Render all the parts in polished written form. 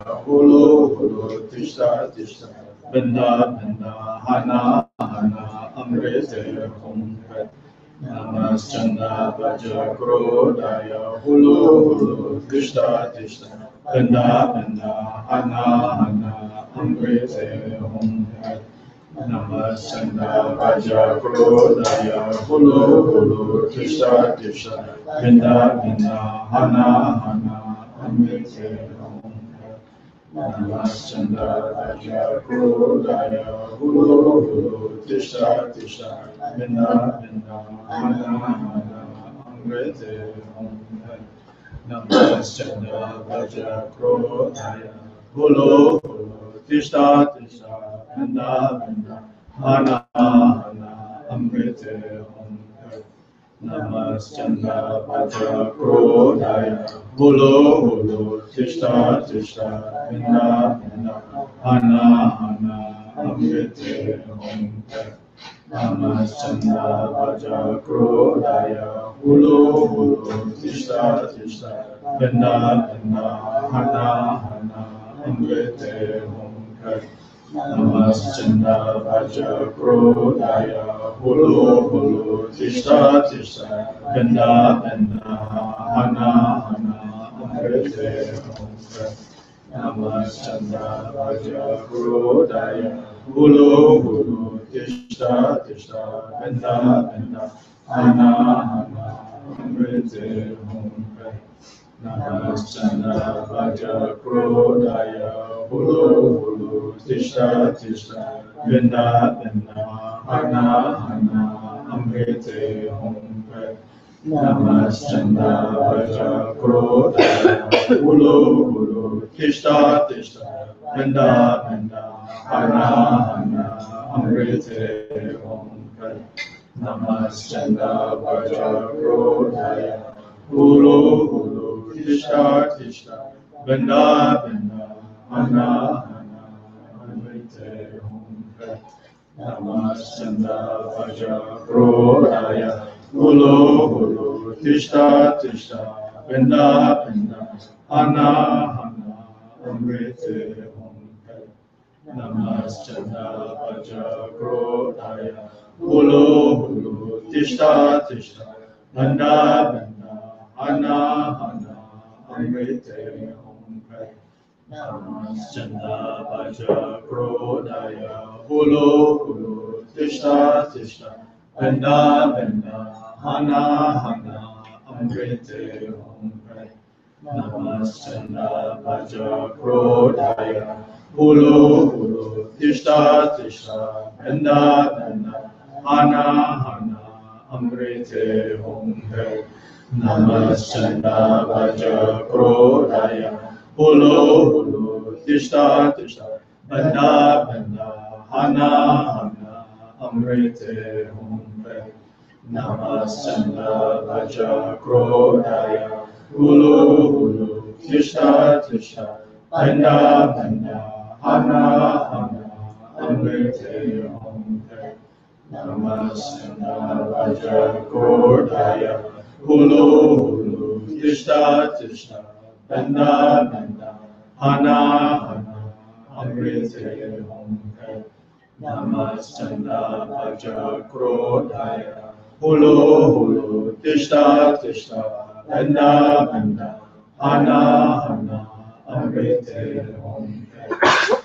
Hulu Hulu Tishta Tishta Benda Benda Hana Hana Amrite Hum Pet Namaschanda Vaja Krodaya Hulu Hulu Tishta Tishta Benda Benda Hana Hana Amrite Hum Pet Namaschanda Vaja Krodaya Hulu Hulu Tishta Tishta Benda Benda Hana Hana Amrite Hum Namaschanda Vaja Krodaya Hulu Hulu Tishta Tishta Benda Benda Hana Hana Amrite Hum Namaschanda Vaja Krodaya Hulu Hulu Tishta Tishta Benda Benda Hana Hana Amrite Hum Namaschanda Vaja Krodaya Hulu Hulu Tishta Tishta Benda Benda Hana Hana Amrite Hum Namaschanda Vaja Krodaya Hulu Hulu Tishta Tishta Benda Benda Hana Hana Amrite Hum Namaschanda Vaja Krodaya Hulu Hulu Tishta Tishta Benda Benda Hana Hana Amrite Hum Namaschanda Vaja Krodaya Hulu Hulu Tishta Tishta Benda Benda Hana Hana Amrite Hum Namaschanda Vaja Krodaya Hulu Hulu Tishta Tishta Benda Benda Hana Hana Amrite Hum Namaschanda Vaja Krodaya Hulu Hulu Tishta Tishta Benda Benda Hana Hana Amrite Hum Namaschanda Vaja Krodaya Hulu Hulu Tishta Tishta Benda Benda Hana Hana Amrite Hum Namaschanda Vaja Krodaya Hulu Hulu Tishta Tishta Benda Benda Hana Hana Amrite Hum Namaschanda Vaja Krodaya Hulu Hulu Tishta Tishta Benda Benda Hana Hana Amrite Hum Namaschanda Vaja Krodaya Hulu Hulu Tishta Tishta Benda Benda Hana Hana Amrite Hum Namaschanda Vaja Krodaya Hulu Hulu Tishta Tishta Benda Benda Hana Hana Amrite Hum Namaschanda Vaja Krodaya Hulu Hulu Tishta Tishta Benda Benda Hana Hana Amrite Hum Namaschanda Vaja Krodaya Hulu Hulu Tishta Tishta Benda Benda Hana Hana Amrite Hum Namaschanda Vaja Krodaya Hulu Hulu Tishta Tishta Benda Benda Hana Hana Amrite Hum Namaschanda Vaja Krodaya Hulu Hulu Tishta Tishta Benda Benda Hana Hana Amrite Hum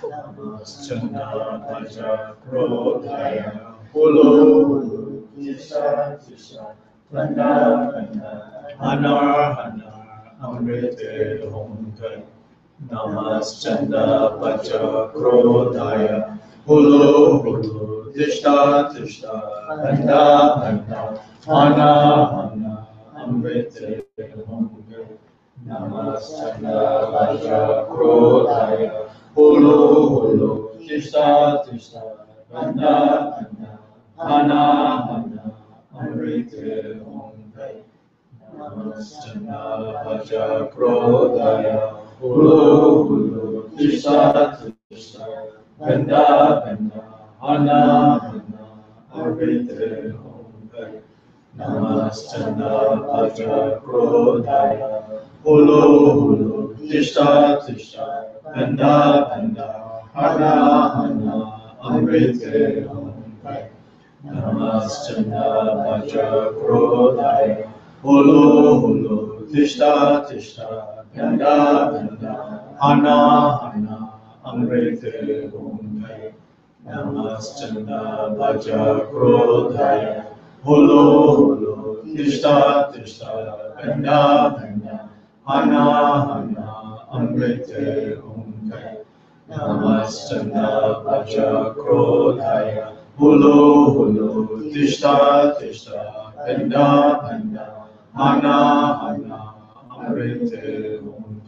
Namaschanda Vaja Krodaya Hulu Hulu Tishta Tishta Benda Benda Hana Hana Amrite Hum Namaschanda Vaja Krodaya Hulu Hulu Tishta Tishta Benda Benda Hana Hana Amrite Hum Namaschanda Vaja Krodaya Hulu Hulu Tishta Tishta Benda Benda Hana Hana Amrite Hum Namaschanda Vaja Krodaya Hulu Hulu Tishta Tishta Benda Benda Hana Hana Amrite Hum Namaschanda Vaja Krodaya Hulu Hulu Tishta Tishta Banda Banda Hana Hana Amrite Om. Namaschanda Vajra Krodaya Holo Holo Tishta Tishta Banda Banda Hana Hana Amrite Om. Namaschanda Vajra Krodaya Holo Holo Tishta Tishta Banda Banda Hana Hana Amrite Om. Namaschanda Vajra Krodaya Holo Holo Tishta Tishta Banda Banda Hana Hana Amrite Om.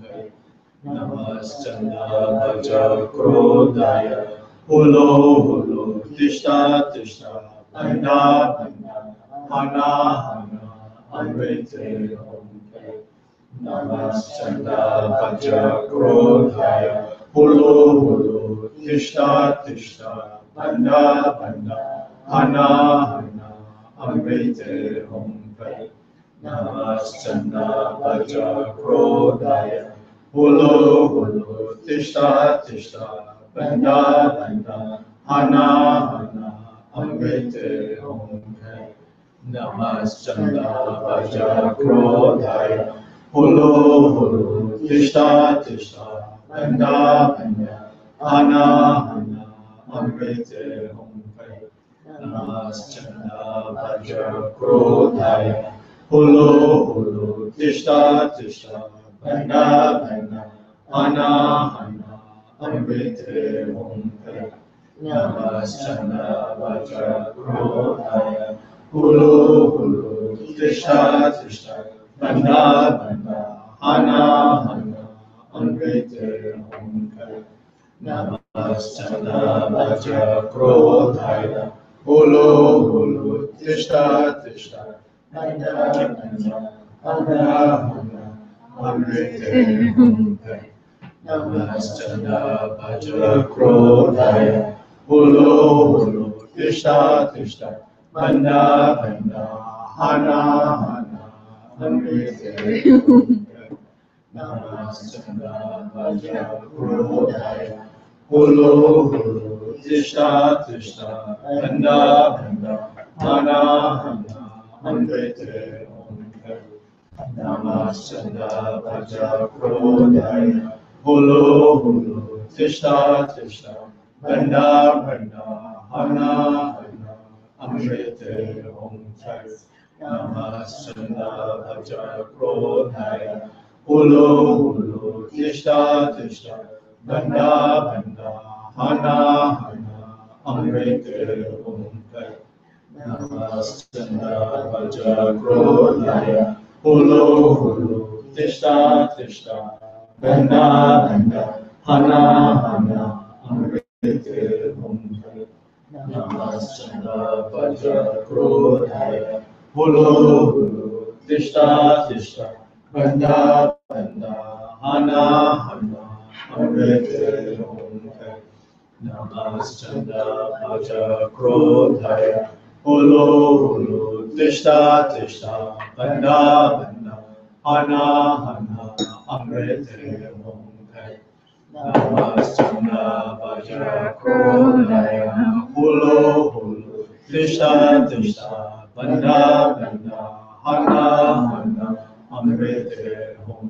Namaschanda Vajra Krodaya Holo Holo Tishta Tishta Banda Banda Hana Hana Amrite Om. Namaschanda Vajra Krodaya Holo Holo Tishta Tishta Banda Banda Hana Hana Amrite Om. Namaschanda Vajra Krodaya Holo Holo Tishta Tishta Banda Banda Hana Hana Amrite Om. Namaschanda Vajra Krodaya Holo Holo Tishta Tishta Banda Banda Hana Hana Amrite Om. Namaschanda Vajra Krodaya Holo Holo Tishta Tishta Banda Banda Hana Hana Amrite Om. Namaschanda Vajra Krodaya Holo Holo Tishta Tishta Banda Banda Hana Hana Amrite Om. Namaschanda Vajra Krodaya Holo Holo Tishta Tishta Banda Banda Hana Hana Amrite Om. Namaschanda Vajra Krodaya Holo Holo Tishta Tishta Banda Banda Hana Hana Amrite Om. Namaschanda Vajra Krodaya Holo Holo Tishta Tishta Banda Banda Hana Hana Amrite Om. Namaschanda Vajra Krodaya Holo Holo Tishta Tishta Banda Banda Hana Hana Amrite Om. Namaschanda Vajra Krodaya Holo Holo Tishta Tishta Banda Banda Hana Hana Amrite Om. Namaschanda Vajra Krodaya Holo Holo Tishta Tishta Banda Banda Hana Hana Amrite Om. Namaschanda Vajra Krodaya Holo Holo Tishta Tishta Banda Banda Hana Hana Amrite Om. Namaschanda Vajra Krodaya Holo Holo Tishta Tishta Banda Banda Hana Hana Amrite Om. Namaschanda Vajra Krodaya Holo Holo Tishta Tishta Banda Banda Hana Hana Amrite Om.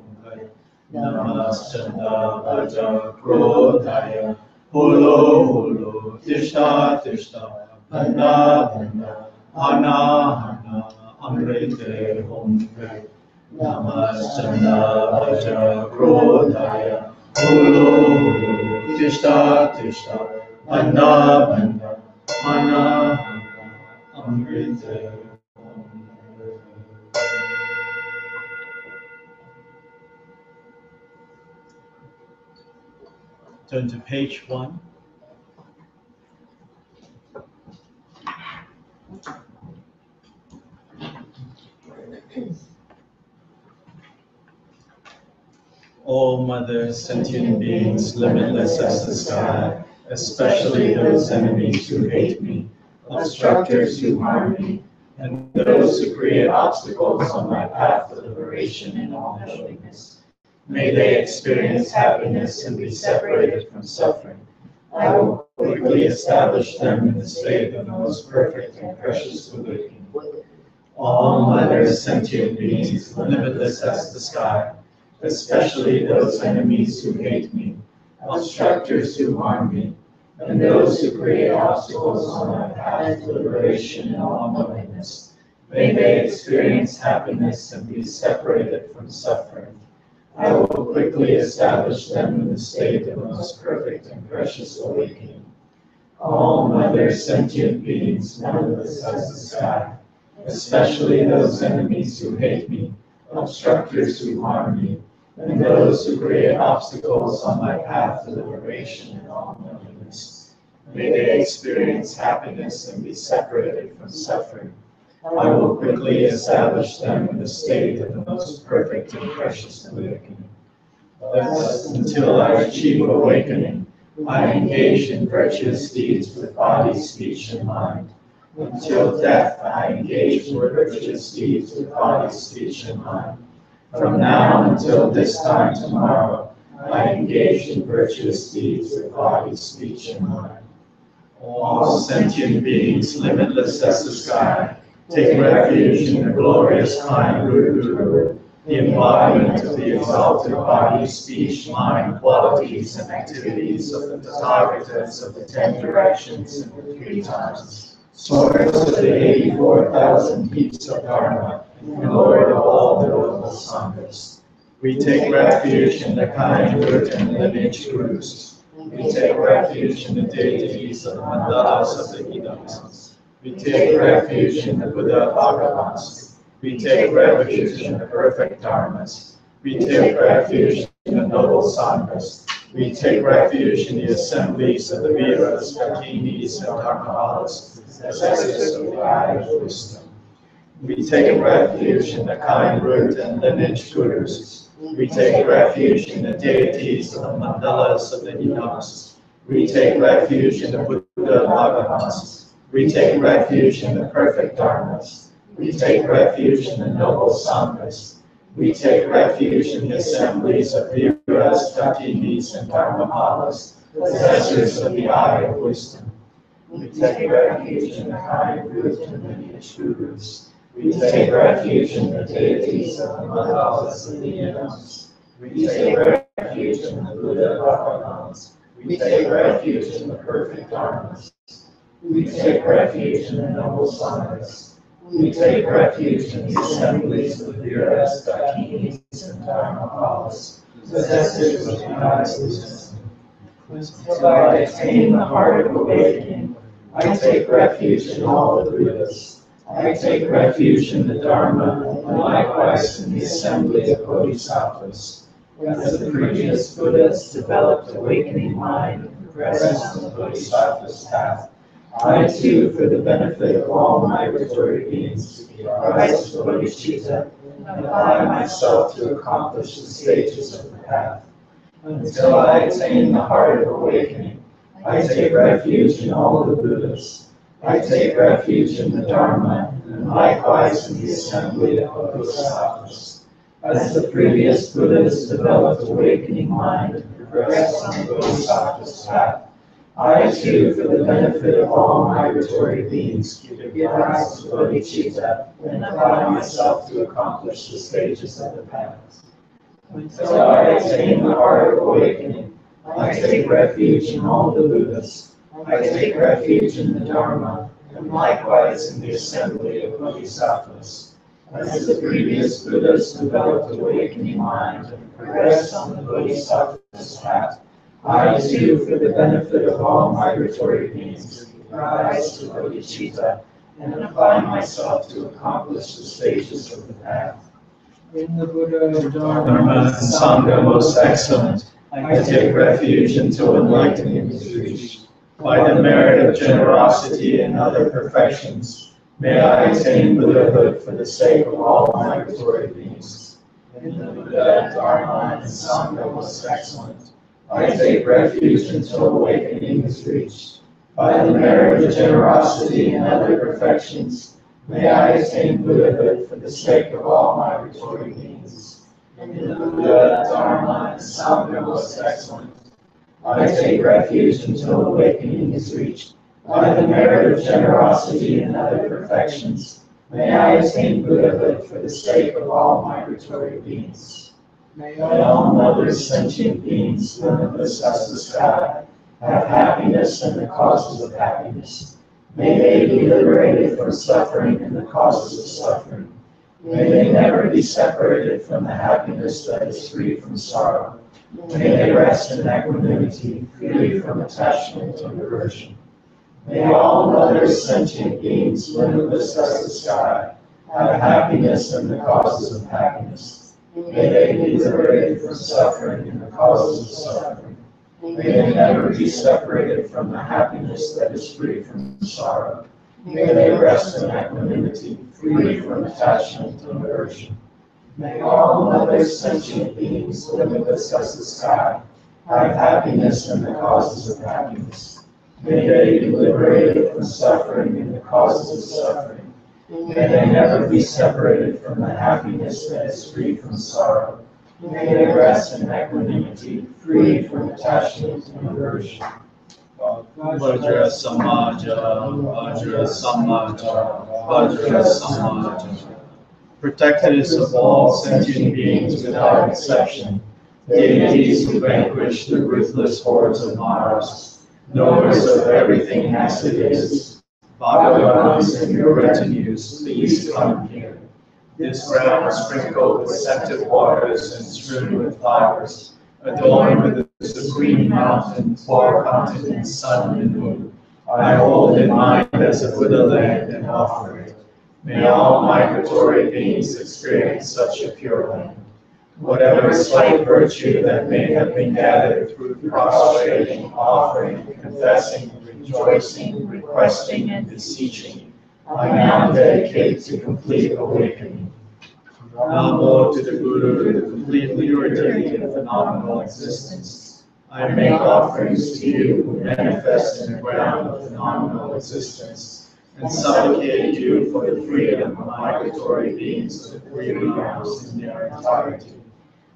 Namaschanda Vajra Krodaya Holo Holo Tishta Tishta Banda Banda Hana Hana Amrite Om. Namaschanda Vajra Krodaya Holo Holo Tishta Tishta Banda Banda Hana Hana Amrite Om. Turn to page 1. All mother sentient beings, limitless as the sky, especially those enemies who hate me, obstructors who harm me, and those who create obstacles on my path to liberation and all holiness. May they experience happiness and be separated from suffering. I will quickly establish them in the state of the most perfect and precious awakening. All other sentient beings, limitless as the sky, especially those enemies who hate me, obstructors who harm me, and those who create obstacles on my path to liberation and all-knowingness, may they experience happiness and be separated from suffering. I will quickly establish them in the state of the most perfect and precious awakening. All other sentient beings, limitless as the sky, especially those enemies who hate me, obstructors who harm me, and those who create obstacles on my path to liberation and all-knowingness, may they experience happiness and be separated from suffering. I will quickly establish them in the state of the most perfect and precious awakening. Thus, until I achieve awakening, I engage in virtuous deeds with body, speech, and mind. Until death, I engage in virtuous deeds with body, speech, and mind. From now until this time tomorrow, I engage in virtuous deeds with body, speech, and mind. All sentient beings, limitless as the sky, take refuge in the glorious kind root Guru, the embodiment of the exalted body, speech, mind, qualities, and activities of the Tathagatas of the 10 directions and the 3 times, source of the 84,000 heaps of Dharma, and Lord of all the noble Sanghas. We take refuge in the kind root and lineage Gurus. We take refuge in the deities of the mandalas of the Idams. We take refuge in the Buddha Bhagavans. We take refuge in the perfect Dharmas. We take refuge in the noble Sanghas. We take refuge in the assemblies of the Viras, Kakinis, and Dharmahalas, possessors of the eye of wisdom. We take refuge in the kind root and lineage Gurus. We take refuge in the deities of the mandalas of the Idams. We take refuge in the Buddha Bhagavans. We take refuge in the perfect Dharmas. We take refuge in the noble Sanghas. We take refuge in the assemblies of Viras, Kakinis, and Dharmahalas, possessors of the eye of wisdom. We take refuge in the kind root and lineage Gurus. We take refuge in the deities of the mandalas of the Idams. We take refuge in the Buddha Bhagavans. We take refuge in the perfect Dharmas. We take refuge in the noble Sanghas. We take refuge in the assemblies of Viras, Dakinis, and Dharmahalas, possessors of the eye of wisdom. Until I attain the heart of awakening, I take refuge in all the Buddhas. I take refuge in the Dharma, and likewise in the assembly of Bodhisattvas. As the previous Buddhas developed awakening mind and progressed on the Bodhisattva's path, I too, for the benefit of all migratory beings, rise to bodhicitta and apply myself to accomplish the stages of the path. Until I attain the heart of awakening, I take refuge in all the Buddhas. I take refuge in the Dharma, and likewise in the assembly of Bodhisattvas. As the previous Buddhas developed awakening mind and progressed on the Bodhisattva's path, I too, for the benefit of all migratory beings, give rise to bodhicitta and apply myself to accomplish the stages of the path. Until I attain the heart of awakening, I take refuge in all the Buddhas. I take refuge in the Dharma, and likewise in the assembly of Bodhisattvas. As the previous Buddhas developed awakening mind and progressed on the Bodhisattva's path, I too, for the benefit of all migratory beings, rise to bodhicitta and apply myself to accomplish the stages of the path. In the Buddha, Dharma, and Sangha most excellent, I take refuge until enlightenment is reached. By the merit of generosity and other perfections, may I attain Buddhahood for the sake of all migratory beings. In the Buddha, Dharma, and Sangha most excellent, I take refuge until awakening is reached. By the merit of generosity and other perfections, may I attain Buddhahood for the sake of all migratory beings. In the Buddha, Dharma, and Sangha most excellent. I take refuge until awakening is reached. By the merit of generosity and other perfections, may I attain Buddhahood for the sake of all migratory beings. May all mothers, sentient beings, limitless as the sky, have happiness and the causes of happiness. May they be liberated from suffering and the causes of suffering. May they never be separated from the happiness that is free from sorrow. May they rest in equanimity, free from attachment and aversion. May all mothers, sentient beings, limitless as the sky, have happiness and the causes of happiness. May they be liberated from suffering and the causes of suffering. May they never be separated from the happiness that is free from sorrow. May they rest in equanimity, free from attachment and aversion. May all mothers, sentient beings, limitless as the sky, have happiness and the causes of happiness. May they be liberated from suffering and the causes of suffering. May they never be separated from the happiness that is free from sorrow. May they rest in equanimity, free from attachment and aversion. Vajra Samaja, Vajra Samaja, Vajra Samaja. Protectors of all sentient beings without exception, deities who vanquish the ruthless hordes of Maras, knowers of everything as it is, Bhagavans and your retinues, please come here. This ground sprinkled with scented waters and strewn with flowers, adorned with the supreme mountain, four continents, sun and moon, I hold in mind as a Buddha land and offer it. May all migratory beings experience such a pure land. Whatever slight virtue that may have been gathered through prostrating, offering, confessing, rejoicing, requesting, and beseeching, I now dedicate to complete awakening. Namo to the Guru, the complete purity of phenomenal existence. I make offerings to you who manifest in the ground of phenomenal existence, and supplicate you for the freedom of migratory beings of the three realms in their entirety.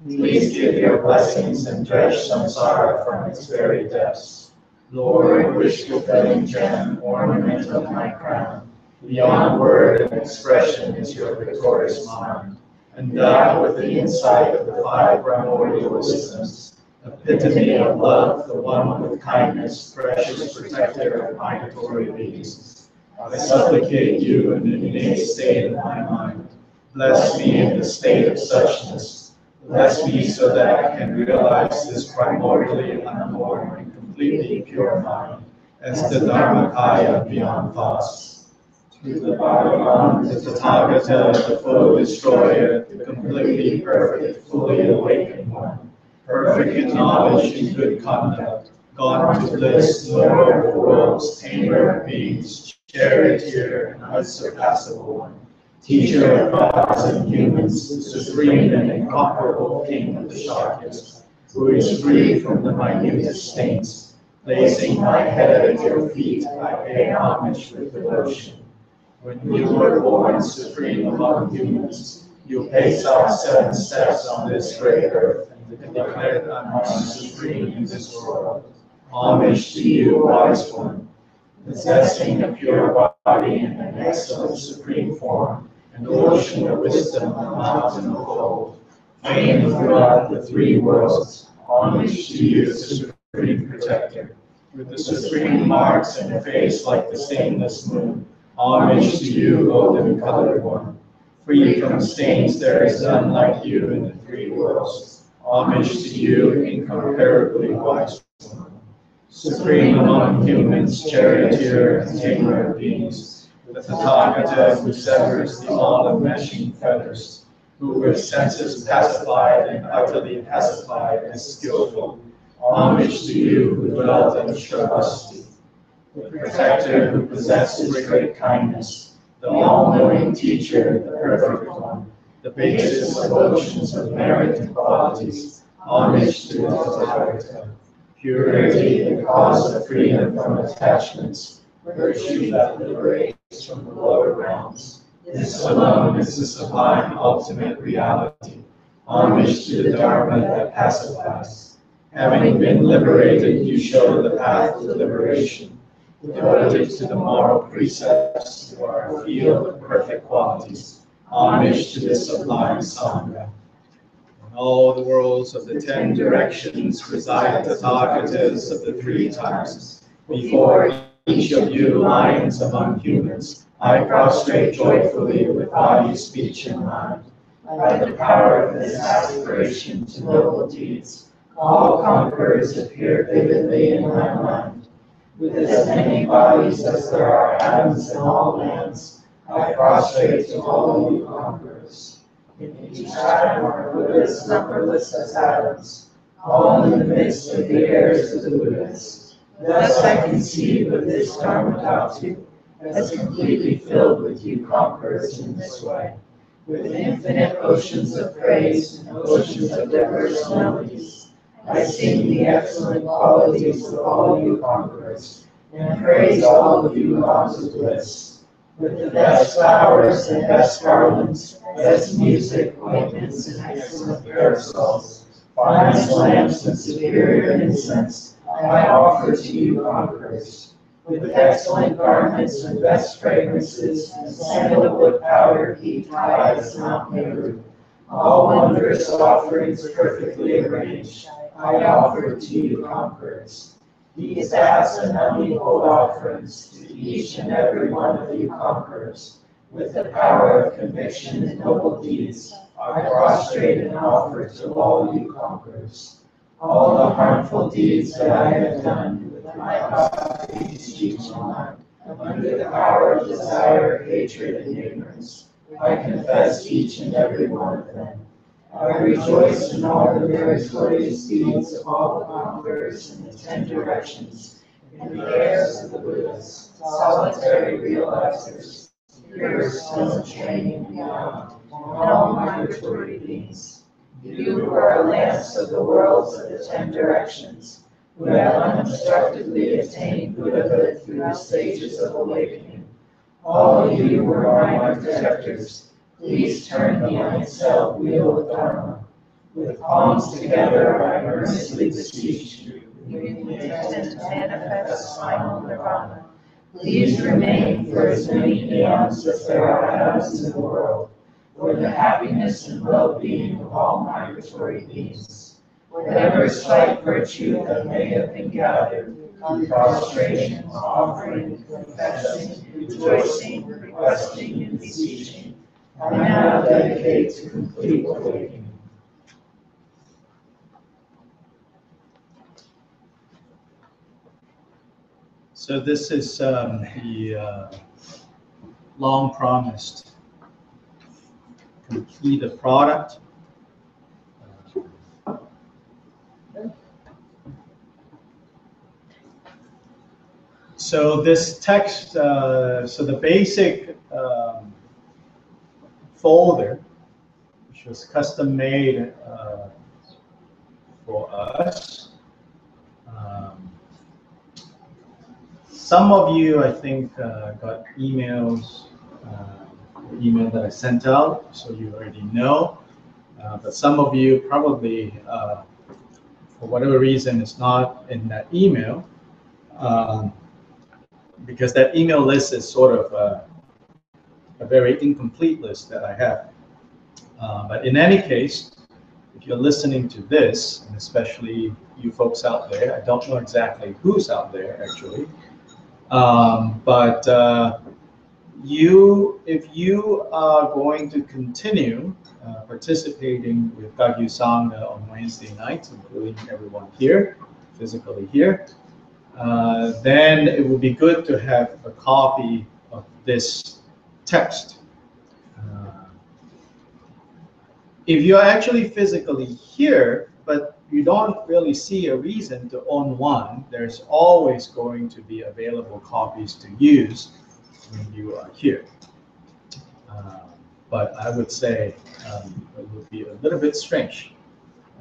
Please give your blessings and dredge samsara from its very depths. Lord, wish-fulfilling gem, ornament of my crown, beyond word and expression is your victorious mind, endowed with the insight of the five primordial wisdoms, epitome of love, the one with kindness, precious protector of migratory beings. I supplicate you in the innate state of my mind. Bless me in the state of suchness. Bless me so that I can realize this primordially unborn and completely pure mind as the Dharmakaya beyond thoughts. Through the Bhagavan, the Tathagata, the foe destroyer, the completely perfect, fully awakened one, perfect in knowledge and good conduct, gone to bliss, knower of worlds, tamer of beings, charioteer and unsurpassable one, teacher of gods and humans, the supreme and incomparable king of the Shakyas, who is free from the minutest stains. Placing my head at your feet, I pay homage with devotion. When you were born supreme among humans, you paced out 7 steps on this great earth and declared I'm supreme in this world. Homage to you, wise one, possessing a pure body and an excellent supreme form, an ocean of wisdom, a mountain of gold, fame throughout the 3 worlds. Homage to you, the supreme protector, with the supreme marks and a face like the stainless moon. Homage to you, golden-colored one. Free from stains, there is none like you in the 3 worlds. Homage to you, incomparably wise one. Supreme among humans, charioteer and tamer of beings, the Tathagata who severs the all-enmeshing fetters, who with senses pacified and utterly pacified is skillful. Homage to you who dwelt in Shravasti, the protector who possesses great kindness, the all-knowing teacher, the perfect one, the basis of oceans of merit and qualities. Homage to the Tathagata. Purity, the cause of freedom from attachments, virtue that liberates from the lower realms. This alone is the sublime ultimate reality. Homage to the Dharma that pacifies. Having been liberated, you show the path to liberation. Devoted to the moral precepts, you are a field of perfect qualities. Homage to the sublime Sangha. In all the worlds of the 10 directions reside the Tathagatas of the 3 times. Before each of you lions among humans, I prostrate joyfully with body, speech, and mind. By the power of this aspiration to noble deeds, all conquerors appear vividly in my mind. With as many bodies as there are atoms in all lands, I prostrate to all you conquerors. In each atom are Buddhas numberless as atoms, all in the midst of the heirs of the Buddhas. Thus I conceive of this Dharma Dhatu as completely filled with you conquerors in this way, with infinite oceans of praise and oceans of diverse melodies. I sing the excellent qualities of all you conquerors, and praise all of you gods of bliss. With the best flowers and best garlands, best music, ointments, and excellent parasols, finest lamps and superior incense, I offer to you conquerors. With excellent garments and best fragrances, and sandalwood powder heaped high as Mount Meru, all wondrous offerings perfectly arranged, I offer to you conquerors. These vast and unequaled offerings to each and every one of you conquerors, with the power of conviction and noble deeds, I prostrate and offer to all you conquerors. All the harmful deeds that I have done with my body, speech, and mind, under the power of desire, hatred, and ignorance, I confess each and every one of them. I rejoice in all the meritorious deeds of all the conquerors in the 10 directions, in the heirs of the Buddhas, solitary realizers, pure stone training and beyond, and all migratory beings. You who are lamps of the worlds of the 10 directions, who have unobstructedly attained Buddhahood through the stages of awakening. All you who are my protectors, please turn the unexcelled wheel of Dharma. With palms together, I earnestly beseech you, in the intent to manifest final nirvana. Please remain for as many eons as there are atoms in the world, for the happiness and well-being of all migratory beings. Whatever slight virtue that may have been gathered through prostration, offering, confessing, rejoicing, requesting, and beseeching, I now dedicate to complete awakening. So this is the long-promised completed product. So this text, so the basic folder, which was custom made for us. Some of you, I think, got emails, email that I sent out, so you already know. But some of you probably, for whatever reason, it's not in that email, because that email list is sort of a very incomplete list that I have. But in any case, if you're listening to this, and especially you folks out there, I don't know exactly who's out there actually, but if you are going to continue participating with Kagyu Sangha on Wednesday nights, including everyone here, physically here, then it would be good to have a copy of this text. If you're actually physically here, but you don't really see a reason to own one, there's always going to be available copies to use when you are here. But I would say it would be a little bit strange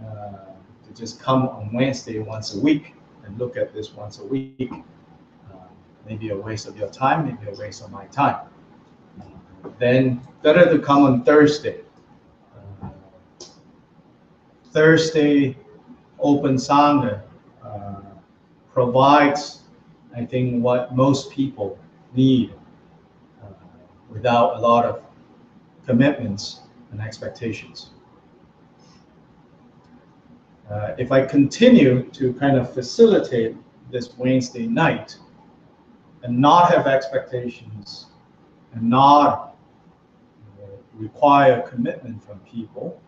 to just come on Wednesday once a week and look at this once a week. Maybe a waste of your time, maybe a waste of my time. Then better to come on Thursday. Thursday open Sangha provides, I think, what most people need without a lot of commitments and expectations. If I continue to kind of facilitate this Wednesday night and not have expectations and not require commitment from people,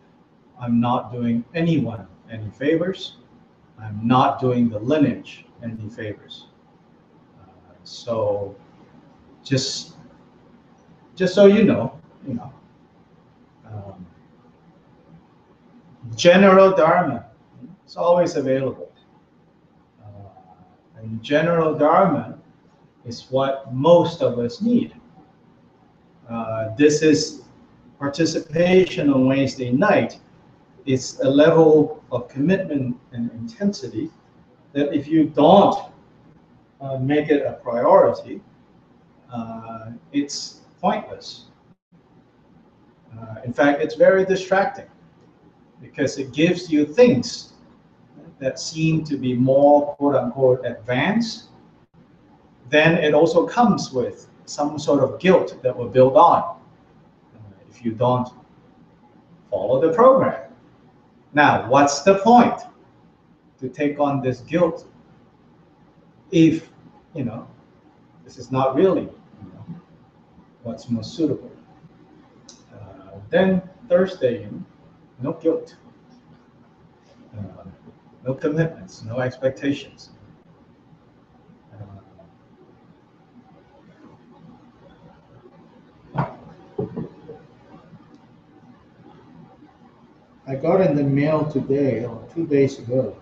I'm not doing anyone any favors. I'm not doing the lineage any favors. So just so you know, general Dharma is always available. And general Dharma is what most of us need. This is participation on Wednesday night. It's a level of commitment and intensity that if you don't make it a priority, it's pointless. In fact, it's very distracting because it gives you things that seem to be more quote-unquote advanced. Then it also comes with some sort of guilt that will build on if you don't follow the program. Now, what's the point to take on this guilt if, this is not really what's most suitable? Then Thursday, no guilt, no commitments, no expectations. I got in the mail today, or 2 days ago,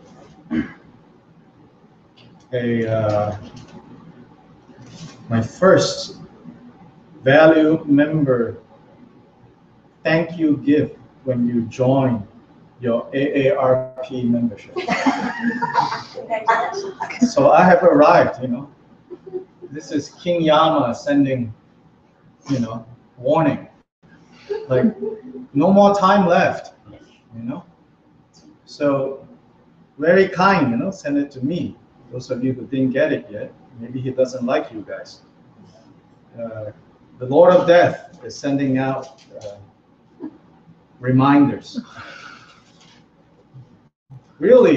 my first value member thank you gift when you join your AARP membership. So I have arrived, This is King Yama sending, warning. Like, no more time left, So very kind, send it to me. Those of you who didn't get it yet, maybe he doesn't like you guys. The Lord of Death is sending out reminders. Really,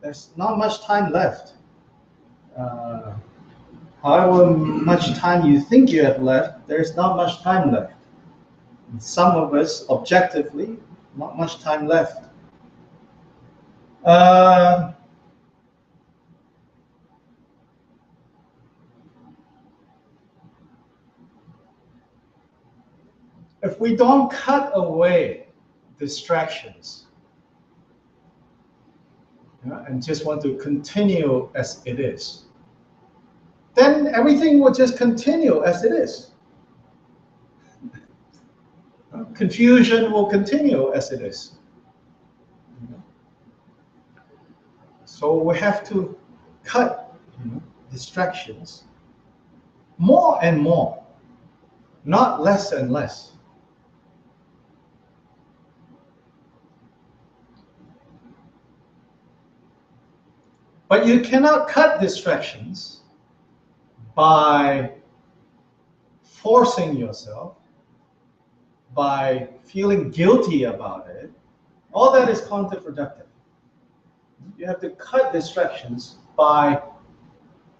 there's not much time left. However much time you think you have left, there's not much time left. Some of us, objectively, not much time left. If we don't cut away distractions and just want to continue as it is, then everything will just continue as it is. Confusion will continue as it is. So we have to cut distractions more and more, not less and less. But you cannot cut distractions by forcing yourself, by feeling guilty about it. All that is counterproductive. You have to cut distractions by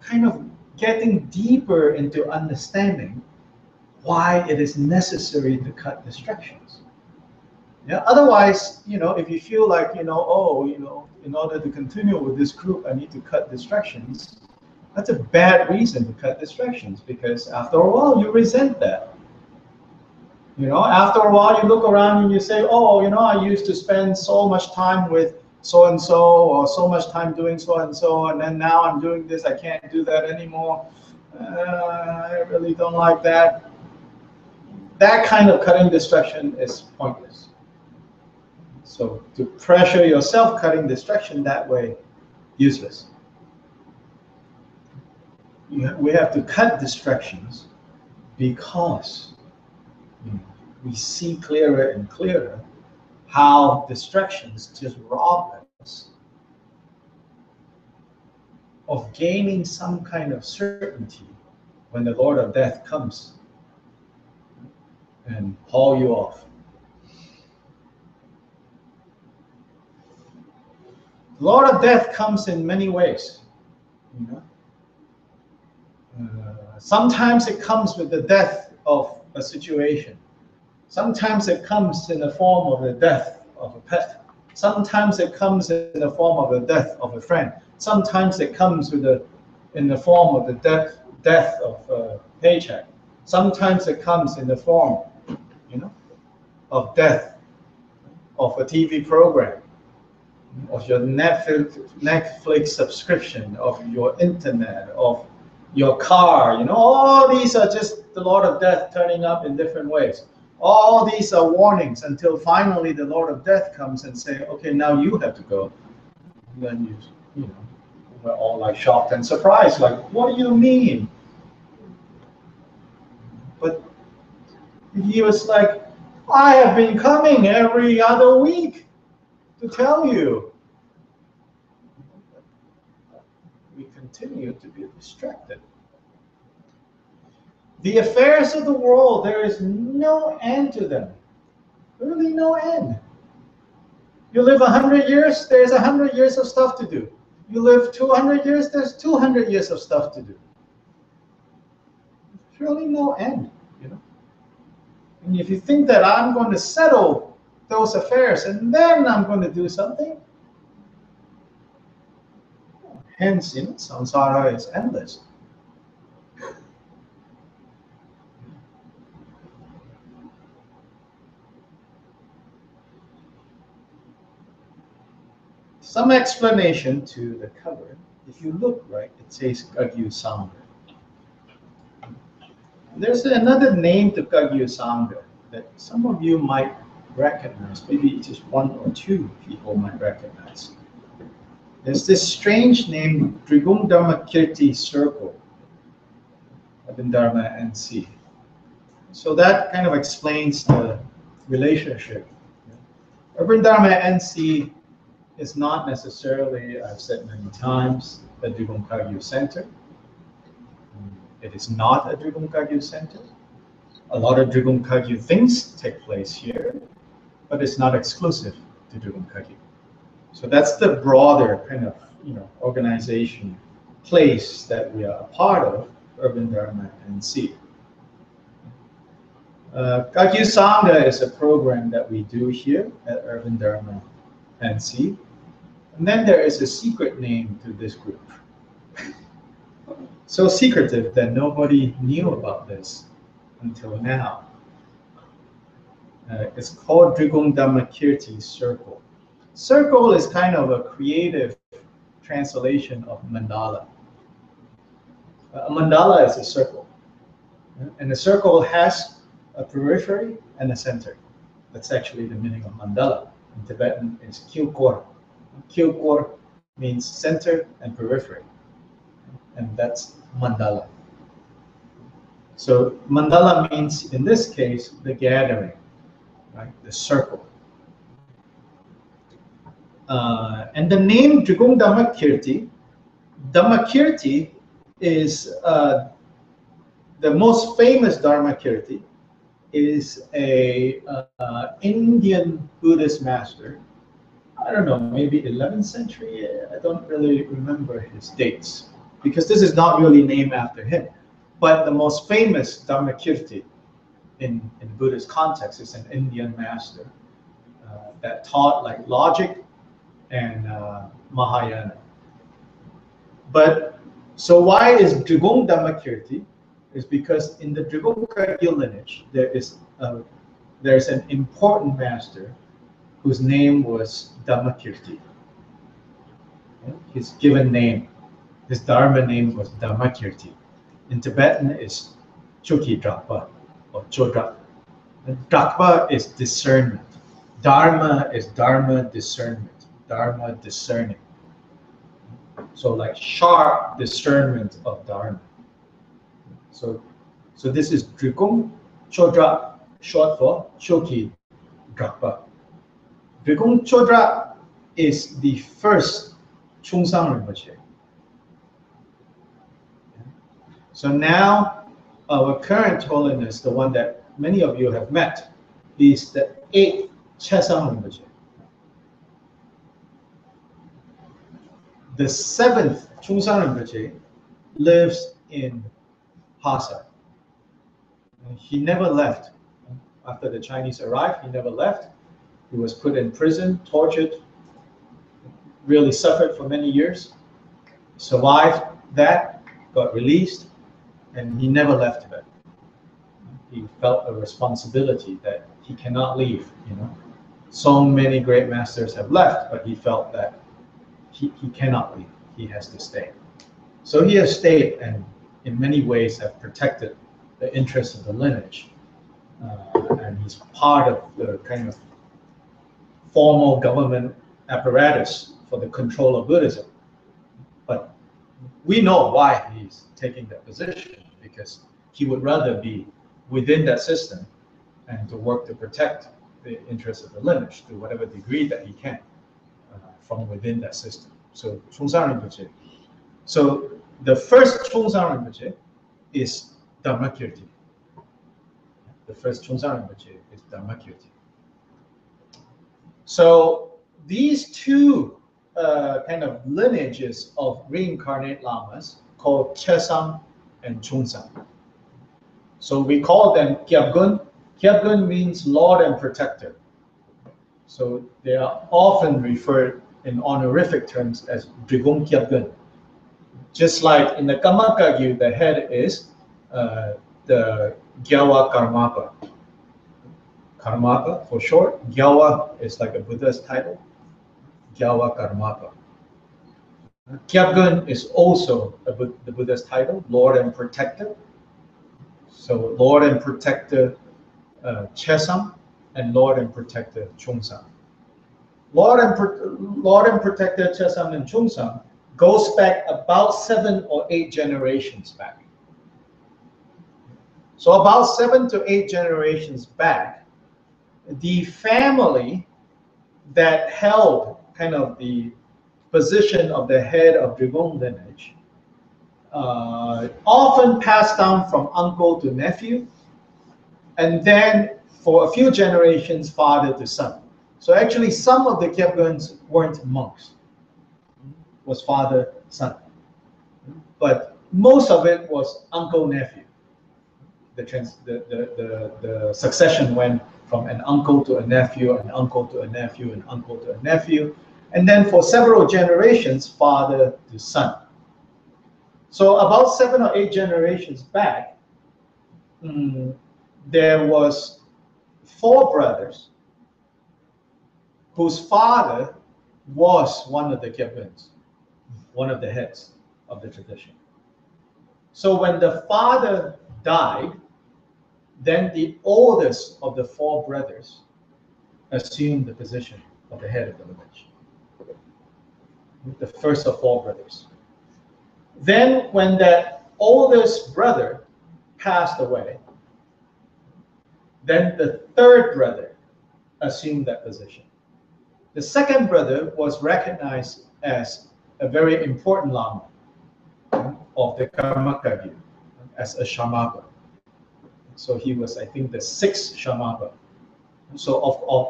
kind of getting deeper into understanding why it is necessary to cut distractions. Otherwise, if you feel like, in order to continue with this group, I need to cut distractions, that's a bad reason to cut distractions, because after a while you resent that. After a while you look around and you say, I used to spend so much time with so-and-so, or so much time doing so-and-so, and then now I'm doing this, I can't do that anymore. I really don't like that. That kind of cutting distraction is pointless. So to pressure yourself cutting distraction that way, useless. We have to cut distractions because we see clearer and clearer how distractions just rob us of gaining some kind of certainty when the Lord of Death comes and haul you off. The Lord of Death comes in many ways. You know? Sometimes it comes with the death of a situation. Sometimes it comes in the form of the death of a pet. Sometimes it comes in the form of the death of a friend. Sometimes it comes in the form of the death of a paycheck. Sometimes it comes in the form, you know, of death of a TV program, of your Netflix subscription, of your internet, of your car. You know, all these are just the Lord of Death turning up in different ways. All these are warnings until finally the Lord of Death comes and say, okay, now you have to go. And then you know, we're all like shocked and surprised, like, what do you mean? But he was like, I have been coming every other week to tell you. We continue to be distracted. The affairs of the world, there is no end to them. Really no end. You live 100 years, there's 100 years of stuff to do. You live 200 years, there's 200 years of stuff to do. There's really no end, you know. And if you think that I'm going to settle those affairs and then I'm going to do something, hence, you know, samsara is endless. Some explanation to the cover. If you look right, it says Kagyu Sangha. There's another name to Kagyu Sangha that some of you might recognize. Maybe just one or two people might recognize. There's this strange name, Drigum Dharma Kirti Circle in Dharma NC. So that kind of explains the relationship. Urban Dharma NC is not necessarily, I've said many times, a Drigum Kagyu center. It is not a Drigum Kagyu center. A lot of Drigum Kagyu things take place here, but it's not exclusive to Drigum Kagyu. So that's the broader kind of, you know, organization, place that we are a part of, Urban Dharma NC. Kagyu Sangha is a program that we do here at Urban Dharma NC. And then there is a secret name to this group. So secretive that nobody knew about this until now. It's called Drigum Dhamma Kirti Circle. Circle is kind of a creative translation of mandala. A mandala is a circle. And the circle has a periphery and a center. That's actually the meaning of mandala. In Tibetan, it's kyukor. Kyukor means center and periphery. And that's mandala. So mandala means, in this case, the gathering, right? The circle. And the name Drigum Dhamma Kirti, Dhamma Kirti is the most famous Dharma Kirti, is a Indian Buddhist master. I don't know, maybe 11th century. I don't really remember his dates because this is not really named after him. But the most famous Dhamma Kirti in Buddhist context is an Indian master that taught like logic and Mahayana. But so why is Drigum Dhamma Kirti? Is because in the Drigum Kagyu lineage there's an important master whose name was Dhamma Kirti. His given name, his Dharma name was Dhamma Kirti. In Tibetan is Choki Drakpa or Chodrak. Drakpa is discernment. Dharma is Dharma discernment. Dharma discerning. So like sharp discernment of Dharma. So this is Drigum Chodrak, short for Choki Drakpa. Drikung Chodra is the first Chungsang Rinpoche. So now, our current holiness, the one that many of you have met, is the 8th Chesang Rinpoche. The 7th Chungsang Rinpoche lives in Lhasa. He never left. After the Chinese arrived, he never left. He was put in prison, tortured, really suffered for many years, survived that, got released, and he never left Tibet. He felt a responsibility that he cannot leave, you know. So many great masters have left, but he felt that he cannot leave. He has to stay. So he has stayed and in many ways have protected the interests of the lineage. And he's part of the kind of formal government apparatus for the control of Buddhism. But we know why he's taking that position, because he would rather be within that system and to work to protect the interests of the lineage to whatever degree that he can from within that system. So Chungsang Rinpoche. So the first Chungsang Rinpoche is Dharmakirti. The first Chungsang Rinpoche is Dharmakirti. So these two kind of lineages of reincarnate lamas called Chesang and Chungsang. So we call them Kyabgun. Kyabgun means Lord and Protector. So they are often referred in honorific terms as Drigum Kyabgun. Just like in the Kamma Kagyu, the head is the Gyawa Karmapa. Karmapa for short. Gyawa is like a Buddhist title. Gyawa Karmapa. Kyabgun is also the Buddhist title, Lord and Protector. So Lord and Protector Chesang and Lord and Protector Chungsang. Lord and Protector Chesang and Chungsang goes back about 7 or 8 generations back. So about 7 to 8 generations back, the family that held kind of the position of the head of Drigong lineage often passed down from uncle to nephew, and then for a few generations, father to son. So actually, some of the Kyabguns weren't monks, was father, son. But most of it was uncle, nephew. The succession went from an uncle to a nephew, an uncle to a nephew, an uncle to a nephew. And then for several generations, father to son. So about 7 or 8 generations back, there was 4 brothers whose father was one of the Kyabguns, one of the heads of the tradition. So when the father died, then the oldest of the 4 brothers assumed the position of the head of the lineage. The first of 4 brothers. Then when that oldest brother passed away, then the 3rd brother assumed that position. The 2nd brother was recognized as a very important lama of the Karma Kagyu, as a Shamapa. So he was, I think, the 6th Shamapa. So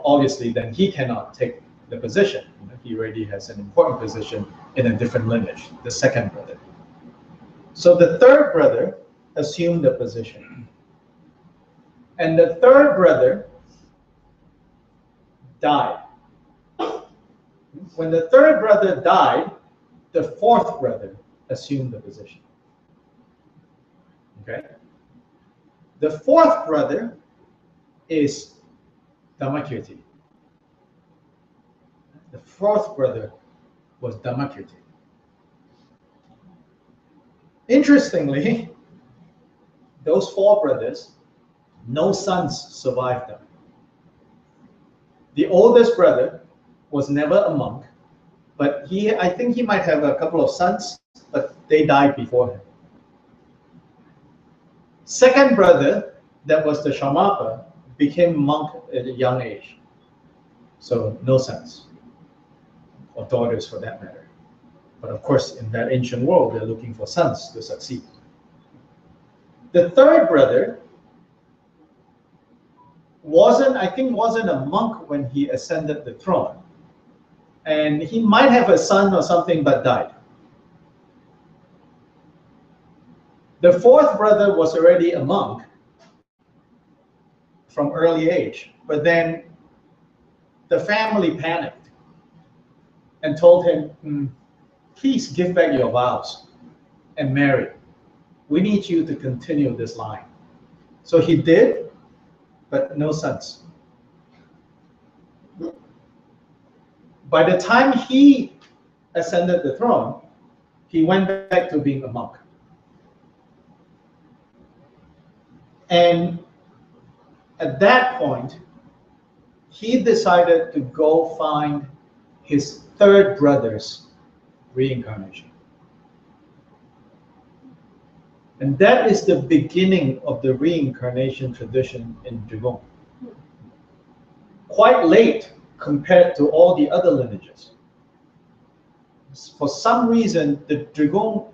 obviously, then he cannot take the position. He already has an important position in a different lineage, the 2nd brother. So the 3rd brother assumed the position. And the 3rd brother died. When the 3rd brother died, the 4th brother assumed the position. Okay? The 4th brother is Dharmakirti. The 4th brother was Dharmakirti. Interestingly, those 4 brothers, no sons survived them. The oldest brother was never a monk, but I think he might have a couple of sons, but they died before him. 2nd brother, that was the Shamapa, became monk at a young age. So no sons, or daughters for that matter. But of course, in that ancient world, they're looking for sons to succeed. The third brother wasn't a monk when he ascended the throne. And he might have a son or something, but died. The fourth brother was already a monk from early age, but then the family panicked and told him, please give back your vows and marry. We need you to continue this line. So he did, but no sons. By the time he ascended the throne, he went back to being a monk. And at that point, he decided to go find his third brother's reincarnation. And that is the beginning of the reincarnation tradition in Drigong. Quite late compared to all the other lineages. For some reason, the Drigong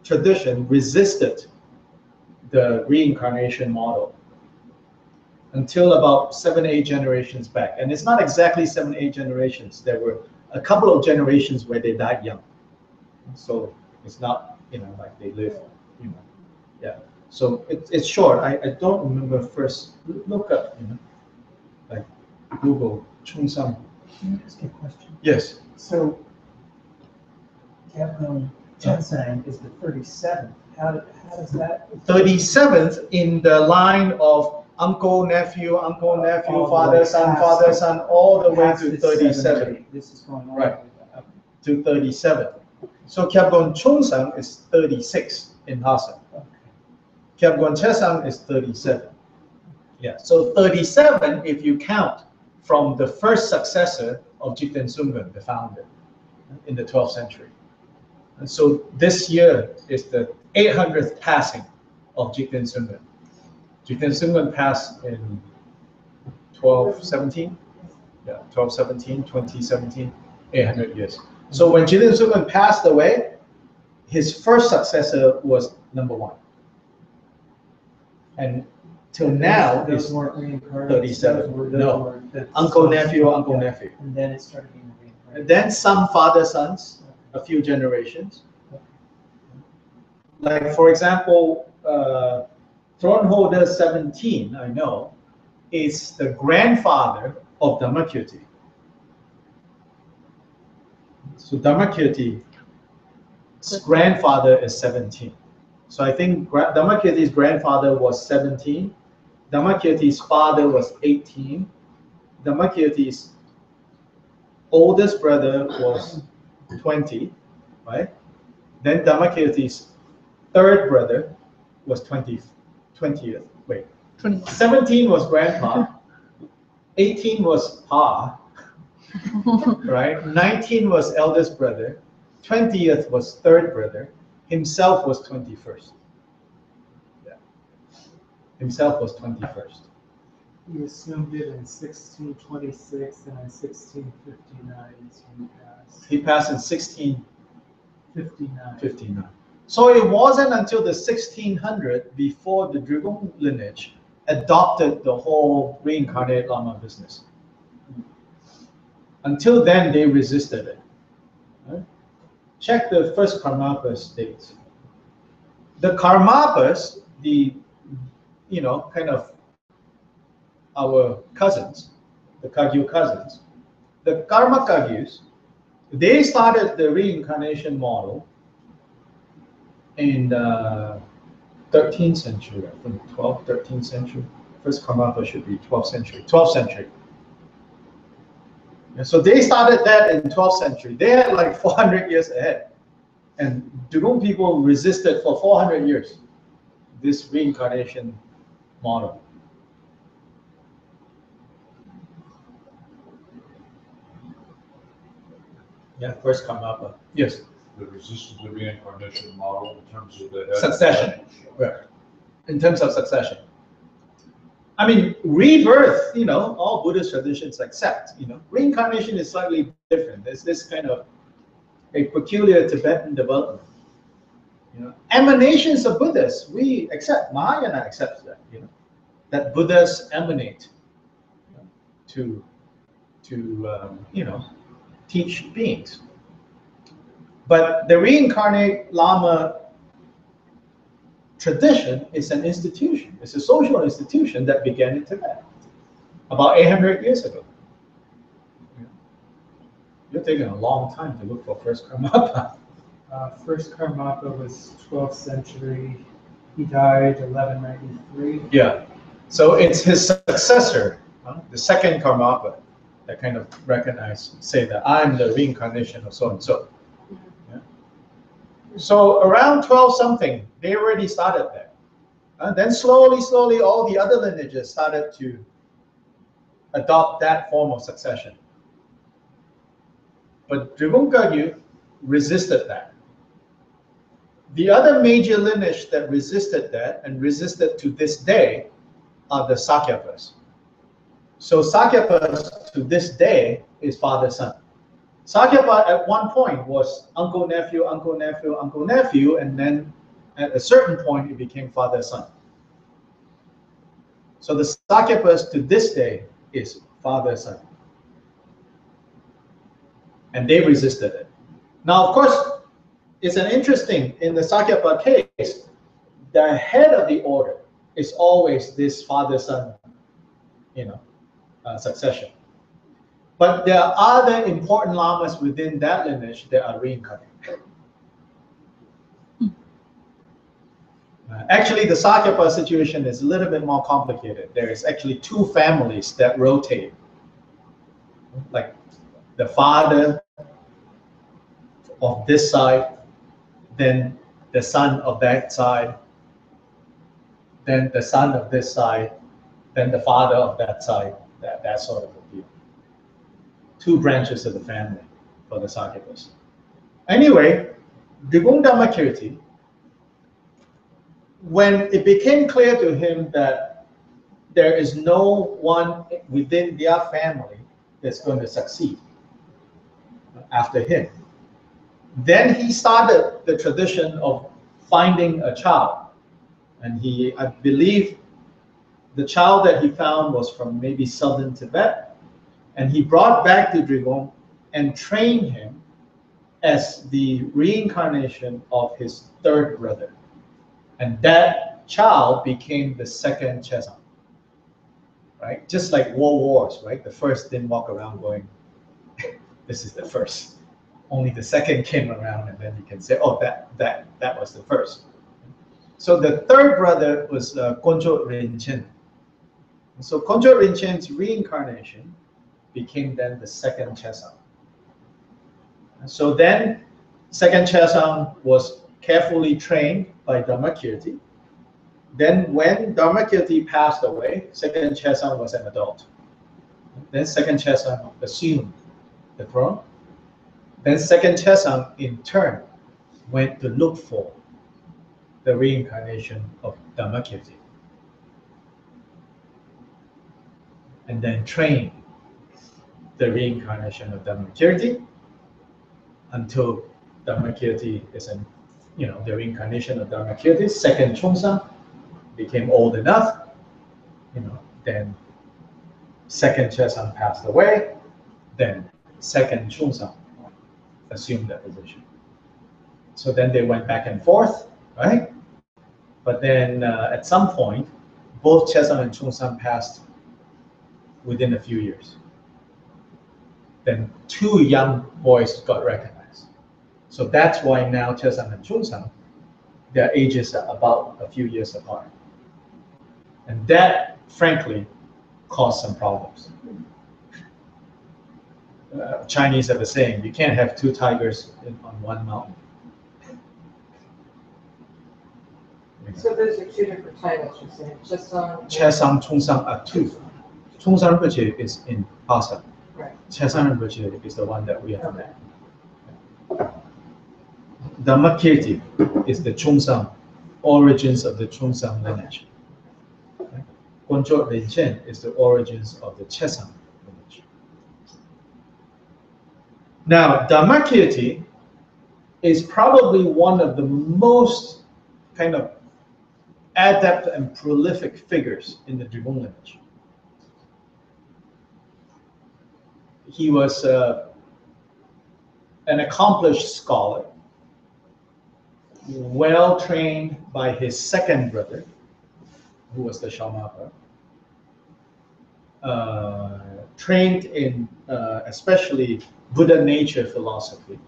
tradition resisted the reincarnation model until about 7-8 generations back. And it's not exactly 7-8 generations. There were a couple of generations where they died young. So it's not, like they live, yeah. So it's short. I don't remember first. Look up, like Google, Chung Sam. Can I ask you a question? Yes. So, Chensang is the 37th. How does that? 37th in the line of uncle, nephew, father, son, all the way to 37. This is going on. Right. To 37. So Kyabgon Chungsang is 36 in Hasa. Kyabgon Chesang is 37. Yeah. So 37 if you count from the first successor of Jigten Sungön, the founder, in the 12th century. And so this year is the 800th passing of Jigten Sungön. Jigten Sungön passed in 1217. Yeah, 1217, 2017, 800 years. So when Jigten Sungön passed away, his first successor was number 1. And till now, those it's weren't reincarnated. 37. No, uncle, nephew. And then it started being reincarnated. And then some father sons, a few generations. Like, for example, throne holder 17, I know, is the grandfather of Dharmakirti's. So Dharmakirti's grandfather is 17. So I think Dharmakirti's grandfather was 17. Dharmakirti's father was 18. Dharmakirti's oldest brother was 20, right? Then Dharmakirti's third brother was 20th. Wait, 17 was grandpa, 18 was pa, right? 19 was eldest brother, 20th was third brother, himself was 21st. Yeah. Himself was 21st. He assumed it in 1626 and in 1659 is when he passed. He passed in 1659. 59. So it wasn't until the 1600 before the Drigong lineage adopted the whole reincarnated Lama business. Until then, they resisted it. Right? Check the first Karmapas dates. The Karmapas, kind of our cousins, the Kagyu cousins, the Karma Kagyus, they started the reincarnation model in the 13th century, I think 12th, 13th century. First Karmapa should be 12th century. 12th century. And so they started that in 12th century. They had like 400 years ahead. And Drigong people resisted for 400 years this reincarnation model. Yeah, first Karmapa. Yes. The resistance to reincarnation model in terms of the Succession. Right. In terms of succession. I mean, rebirth, all Buddhist traditions accept, reincarnation is slightly different. There's this kind of a peculiar Tibetan development. Emanations of Buddhists, we accept, Mahayana accepts that, that Buddhas emanate to teach beings. But the reincarnate Lama tradition is an institution. It's a social institution that began in Tibet about 800 years ago. You're taking a long time to look for first Karmapa. First Karmapa was 12th century. He died 1193. Yeah. So it's his successor, the second Karmapa, that kind of say that I'm the reincarnation of so and so. So around 12 something, they already started there. Then slowly, all the other lineages started to adopt that form of succession. But Dribung Kagyu resisted that. The other major lineage that resisted that and resisted to this day are the Sakyapas. So Sakyapas to this day is father-son. Sakyapa at one point was uncle, nephew, uncle, nephew, uncle, nephew, and then at a certain point it became father-son. So the Sakyapas to this day is father-son. And they resisted it. Now, of course, it's an interesting, in the Sakyapa case, the head of the order is always this father-son, succession. But there are other important lamas within that lineage that are reincarnated. Actually, the Sakyapa situation is a little bit more complicated. There is actually two families that rotate. Like the father of this side, then the son of that side, then the son of this side, then the father of that side, that sort of a view. Two branches of the family for the Sakyapas. Anyway, Dribung Dhammakirti, when it became clear to him that there is no one within their family that's going to succeed after him, then he started the tradition of finding a child. And I believe the child that he found was from maybe southern Tibet. And he brought back to Dribung and trained him as the reincarnation of his third brother. And that child became the second Chesang. Right? Just like world wars, right? The first didn't walk around going, this is the first. Only the second came around, and then you can say, oh, that was the first. So the third brother was Konjo Rinchen. So Konjo Rinchen's reincarnation became then the second Chesang. So then, second Chesang was carefully trained by Dhammakirti. Then when Dhammakirti passed away, second Chesang was an adult. Then second Chesang assumed the throne. Then second Chesang in turn went to look for the reincarnation of Dhammakirti. And then trained the reincarnation of Dhammakirti until Dhammakirti is the reincarnation of Dhammakirti, second Chungsang, became old enough, then second Chesang passed away, then second Chungsang assumed that position. So then they went back and forth, right? But then at some point, both Chesang and Chungsang passed within a few years. Then two young boys got recognized. So that's why now Chesang and Chungsang, their ages are about a few years apart. And that, frankly, caused some problems. Chinese have a saying, you can't have two tigers on one mountain. So those are two different titles, you're saying? Chesang, Chungsang are two. Chungsang Rinpoche is in Pasa. Right. Chesang Rinpoche is the one that we have met. Dhammakirti is the Chungsang, origins of the Chungsang lineage. Okay. Konjo Rinchen is the origins of the Chesang lineage. Now, Dharmakirti is probably one of the most kind of adept and prolific figures in the Drigong lineage. He was an accomplished scholar, well trained by his second brother, who was the Shamapa, trained in especially Buddha nature philosophy.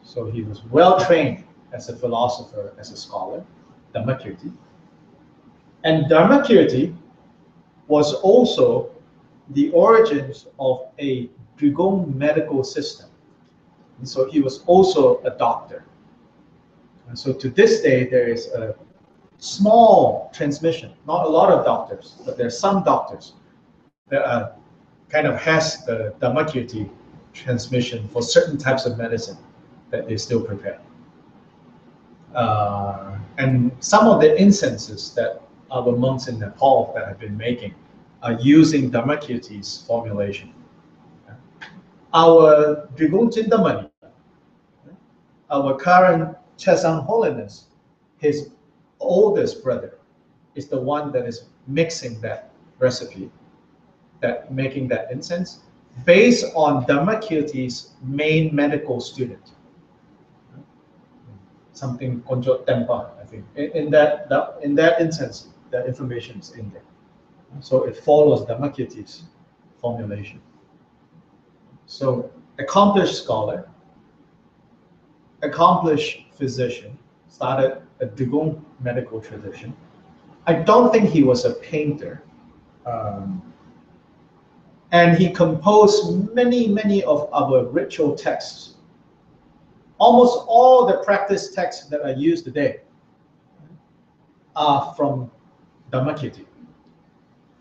So he was well trained as a philosopher, as a scholar, Dharmakirti. And Dharmakirti was also the origins of a Drigong medical system. And so he was also a doctor. And so to this day, there is a small transmission, not a lot of doctors, but there are some doctors that kind of has the Dharmakirti transmission for certain types of medicine that they still prepare. And some of the incenses that our monks in Nepal that have been making are using Dharmakirti's formulation. Our Drigong Chindamani, our current Chesang Holiness, his oldest brother, is the one that is mixing that recipe, that making that incense, based on Dharmakirti's main medical student. Something Konjo Tempa, I think. In that instance, the information is in there. So it follows Dharmakirti's formulation. So accomplished scholar, accomplished physician, started a Drigong medical tradition. I don't think he was a painter. And he composed many of our ritual texts. Almost all the practice texts that are used today are from Dharmakirti.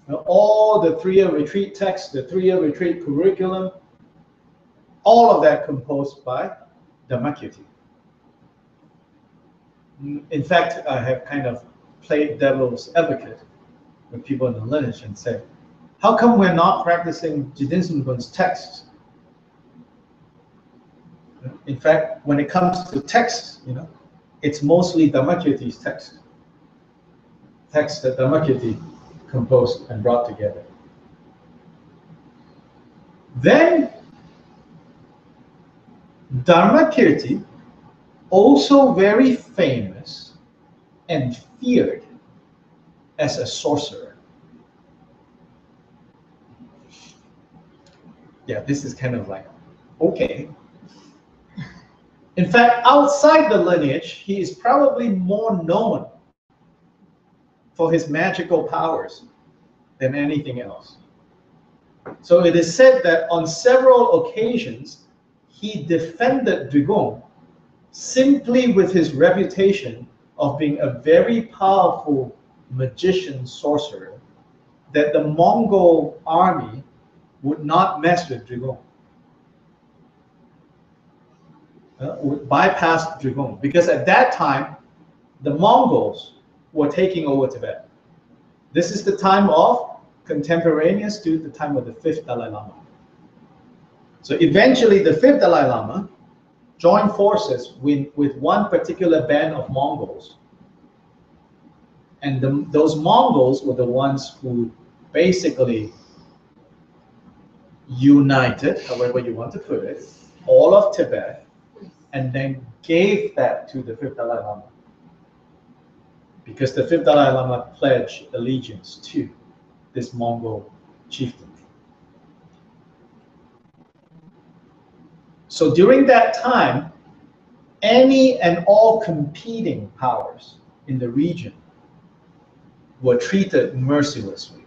Now, all the 3-year retreat texts, the 3-year retreat curriculum, all of that composed by Dharmakirti. In fact, I have kind of played devil's advocate with people in the lineage and said, how come we're not practicing Jidin Sungun's texts? In fact, when it comes to texts, it's mostly Dharmakirti's text. Texts that Dharmakirti composed and brought together. Then, Dharmakirti, also very famous and feared as a sorcerer. Yeah, this is kind of like, okay. In fact, outside the lineage, he is probably more known for his magical powers than anything else. So it is said that on several occasions, he defended Drigong simply with his reputation of being a very powerful magician sorcerer, that the Mongol army would not mess with Drigong. Would bypass Drigong, because at that time, the Mongols were taking over Tibet. This is the time of contemporaneous to the time of the 5th Dalai Lama. So eventually the 5th Dalai Lama joined forces with one particular band of Mongols. And those Mongols were the ones who basically united, however you want to put it, all of Tibet, and then gave that to the 5th Dalai Lama. Because the 5th Dalai Lama pledged allegiance to this Mongol chieftain. So during that time, any and all competing powers in the region were treated mercilessly.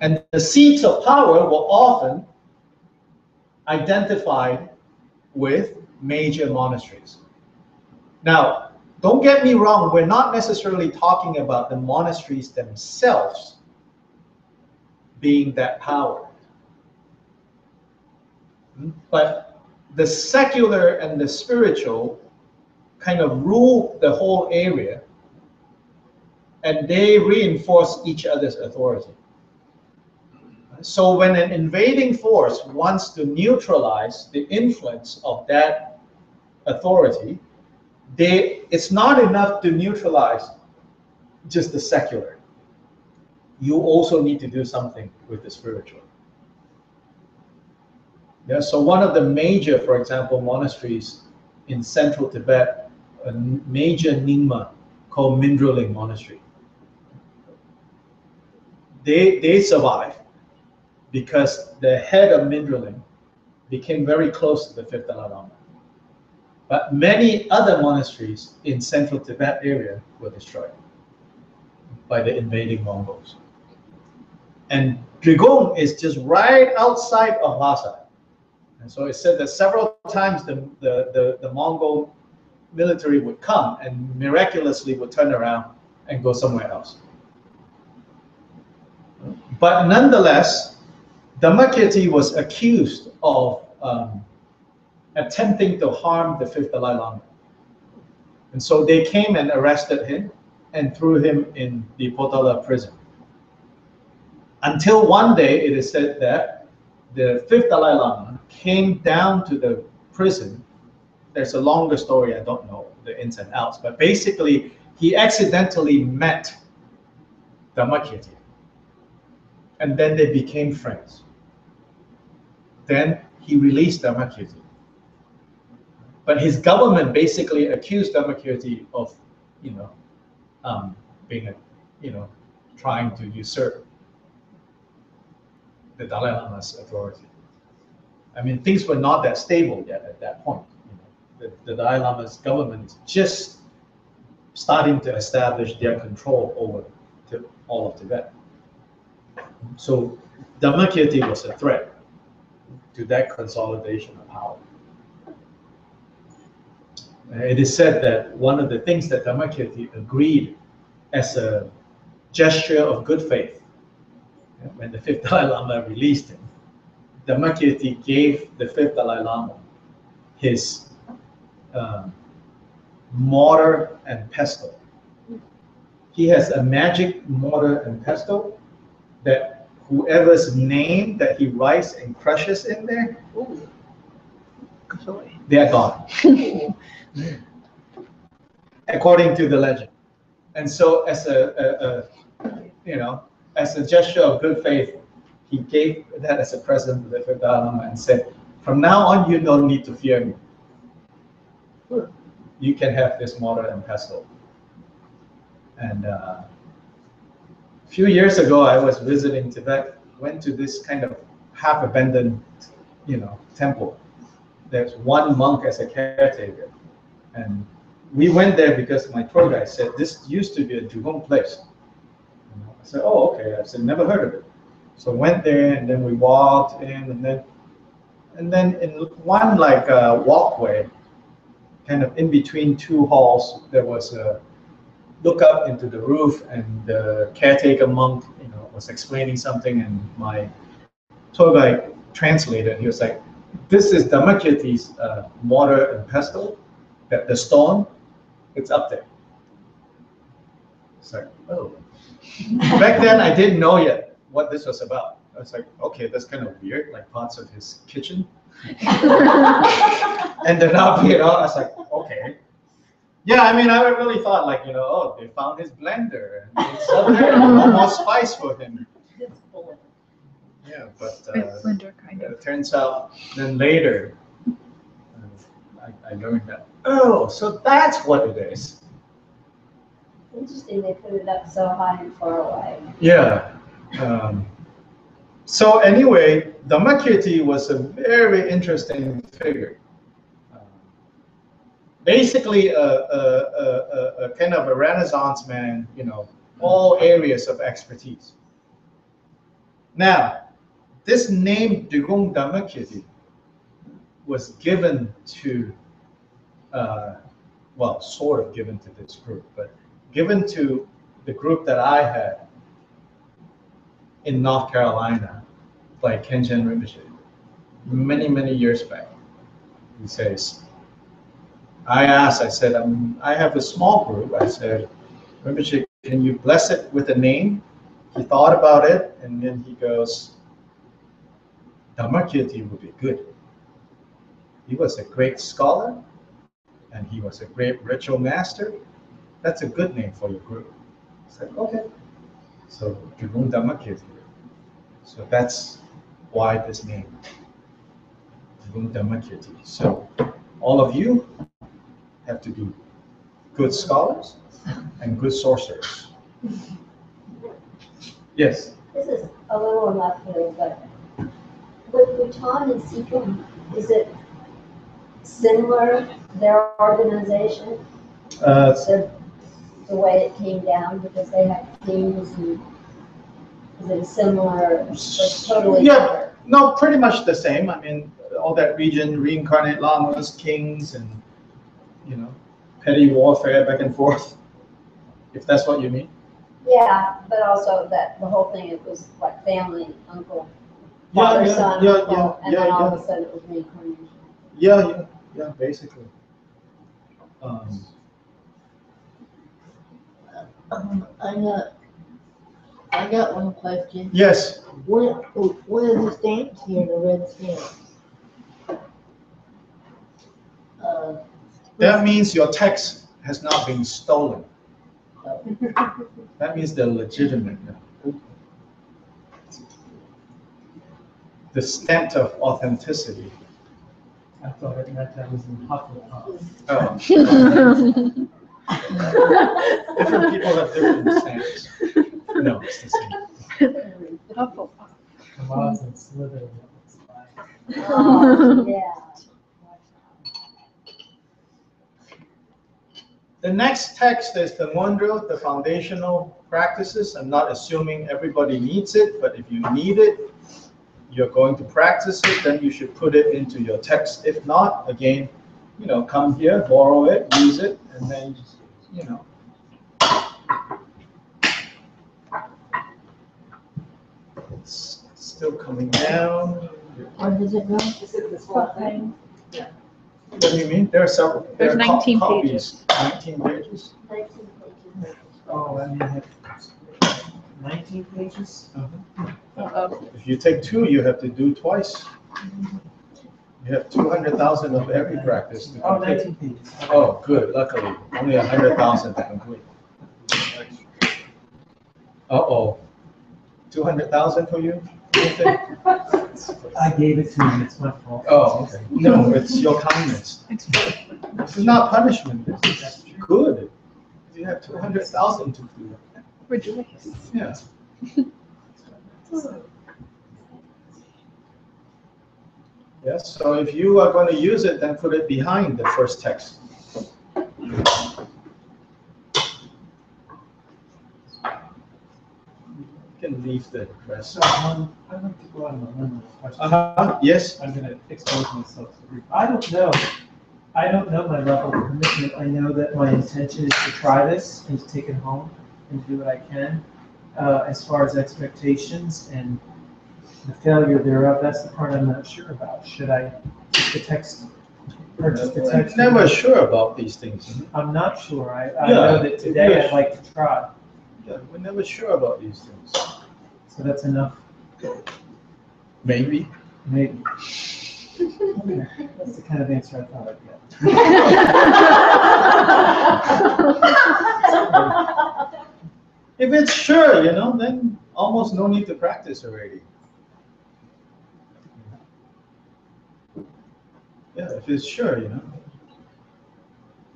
And the seats of power were often identified with major monasteries. Now, don't get me wrong, we're not necessarily talking about the monasteries themselves being that power. But the secular and the spiritual kind of rule the whole area and they reinforce each other's authority. So when an invading force wants to neutralize the influence of that authority, it's not enough to neutralize just the secular. You also need to do something with the spiritual. Yeah, so one of the major, for example, monasteries in central Tibet, a major Nyingma called Mindroling Monastery, they survived because the head of Mindroling became very close to the fifth Dalai Lama. But many other monasteries in central Tibet area were destroyed by the invading Mongols. And Drigong is just right outside of Lhasa. And so it said that several times the Mongol military would come and miraculously would turn around and go somewhere else. But nonetheless, Dhammakirti was accused of attempting to harm the fifth Dalai Lama. And so they came and arrested him and threw him in the Potala prison. Until one day it is said that the fifth Dalai Lama came down to the prison. There's a longer story, I don't know the ins and outs, but basically he accidentally met Dhammakirti. And then they became friends. Then he released Dhammakirti. But his government basically accused Dhammakirti of, being trying to usurp the Dalai Lama's authority. I mean, things were not that stable yet at that point. The Dalai Lama's government is just starting to establish their control over all of Tibet. So Dhammakirti was a threat to that consolidation of power. It is said that one of the things that Dhammakirti agreed as a gesture of good faith, when the fifth Dalai Lama released him, Dhammakirti gave the fifth Dalai Lama his mortar and pestle. He has a magic mortar and pestle that whoever's name that he writes and crushes in there, they are gone. According to the legend. And so as as a gesture of good faith, he gave that as a present to the fifth Dalai Lama and said, from now on, you don't need to fear me. You can have this mortar and pestle. And a few years ago, I was visiting Tibet, went to this kind of half-abandoned, temple. There's one monk as a caretaker. And we went there because my tour guide said, this used to be a Drigong place. I said, oh, okay. I said, never heard of it. So went there, and then we walked in, and then in one walkway, kind of in between two halls, there was a look up into the roof, and the caretaker monk, was explaining something, and my tour guide translated. He was like, "This is Dhammakirti's mortar and pestle. That the stone, it's up there." It's like, oh. Back then, I didn't know yet what this was about. I was like, okay, that's kind of weird, like parts of his kitchen. Ended up, I was like, okay. Yeah, I mean, I really thought like, oh, they found his blender and it's up there, no more spice for him. Yeah, but blender, kind of. it turns out then later, I learned that, oh, so that's what it is. Interesting, they put it up so high and far away. Yeah. So anyway, Dhammakirti was a very interesting figure. Basically, a kind of a Renaissance man, all areas of expertise. Now, this name Drigong Dhammakirti was given to, sort of given to this group, but given to the group that I had in North Carolina by Khenchen Rinpoche many, many years back. He says, I said, I have a small group. I said, Rinpoche, and you bless it with a name. He thought about it, and then he goes, Dharmakirti would be good. He was a great scholar, and he was a great ritual master. That's a good name for your group. It's like, okay. So, Gurung Dharmakirti. So that's why this name, Gurung Dharmakirti. So, all of you have to be good scholars and good sorcerers. Yes? This is a little left field, but with Bhutan and Sikkim, is it similar, their organization? The way it came down, because they have kings, and is it similar, or totally different? No, pretty much the same. I mean, all that region, reincarnate lamas, kings, and, you know, petty warfare back and forth, if that's what you mean. Yeah, but also that the whole thing, it was like family, uncle, father, son, uncle, and then all of a sudden it was reincarnation. Yeah, basically. I got one question. Yes. What are the stamps here, the red stamps? That means your text has not been stolen. That means they're legitimate now. The stamp of authenticity. I thought it meant I was in Hufflepuff. Oh. Different people have different stamps. No, it's the same. Come on, and Slytherin, it looks like. Oh, yeah. The next text is the Mundro, the foundational practices. I'm not assuming everybody needs it, but if you need it, you're going to practice it, then you should put it into your text. If not, again, you know, come here, borrow it, use it, and then, you know. It's still coming down. Where does it go? Is it this whole thing? What do you mean? There are several. There's there are 19 copies. 19 pages. 19 pages. Oh, I mean, I have 19 pages? If you take two, you have to do twice. You have 200,000 of every practice to Oh, complete. 19 pages. Oh, good. Luckily, only 100,000 to complete. Uh-oh. 200,000 for you? I gave it to him, it's my fault. Oh, okay. No, it's your kindness. This is not punishment. This is good. You have 200,000 to do. Rejoice. Yeah. Yes, so if you are going to use it, then put it behind the first text. You can leave the rest. So, I'd like to go on a limb with a question. Yes. I'm gonna expose myself to group. I don't know my level of commitment. I know that my intention is to try this and to take it home and do what I can. As far as expectations and the failure thereof, that's the part I'm not sure about. Should I take the text, purchase the text? I'm never sure about these things. I'm not sure. I Yeah, know that today yes. I'd like to try. Yeah, we're never sure about these things. So that's enough, Maybe. maybe. Okay, that's the kind of answer I thought I'd get. If it's sure, you know, then almost no need to practice already. Yeah, if it's sure, you know.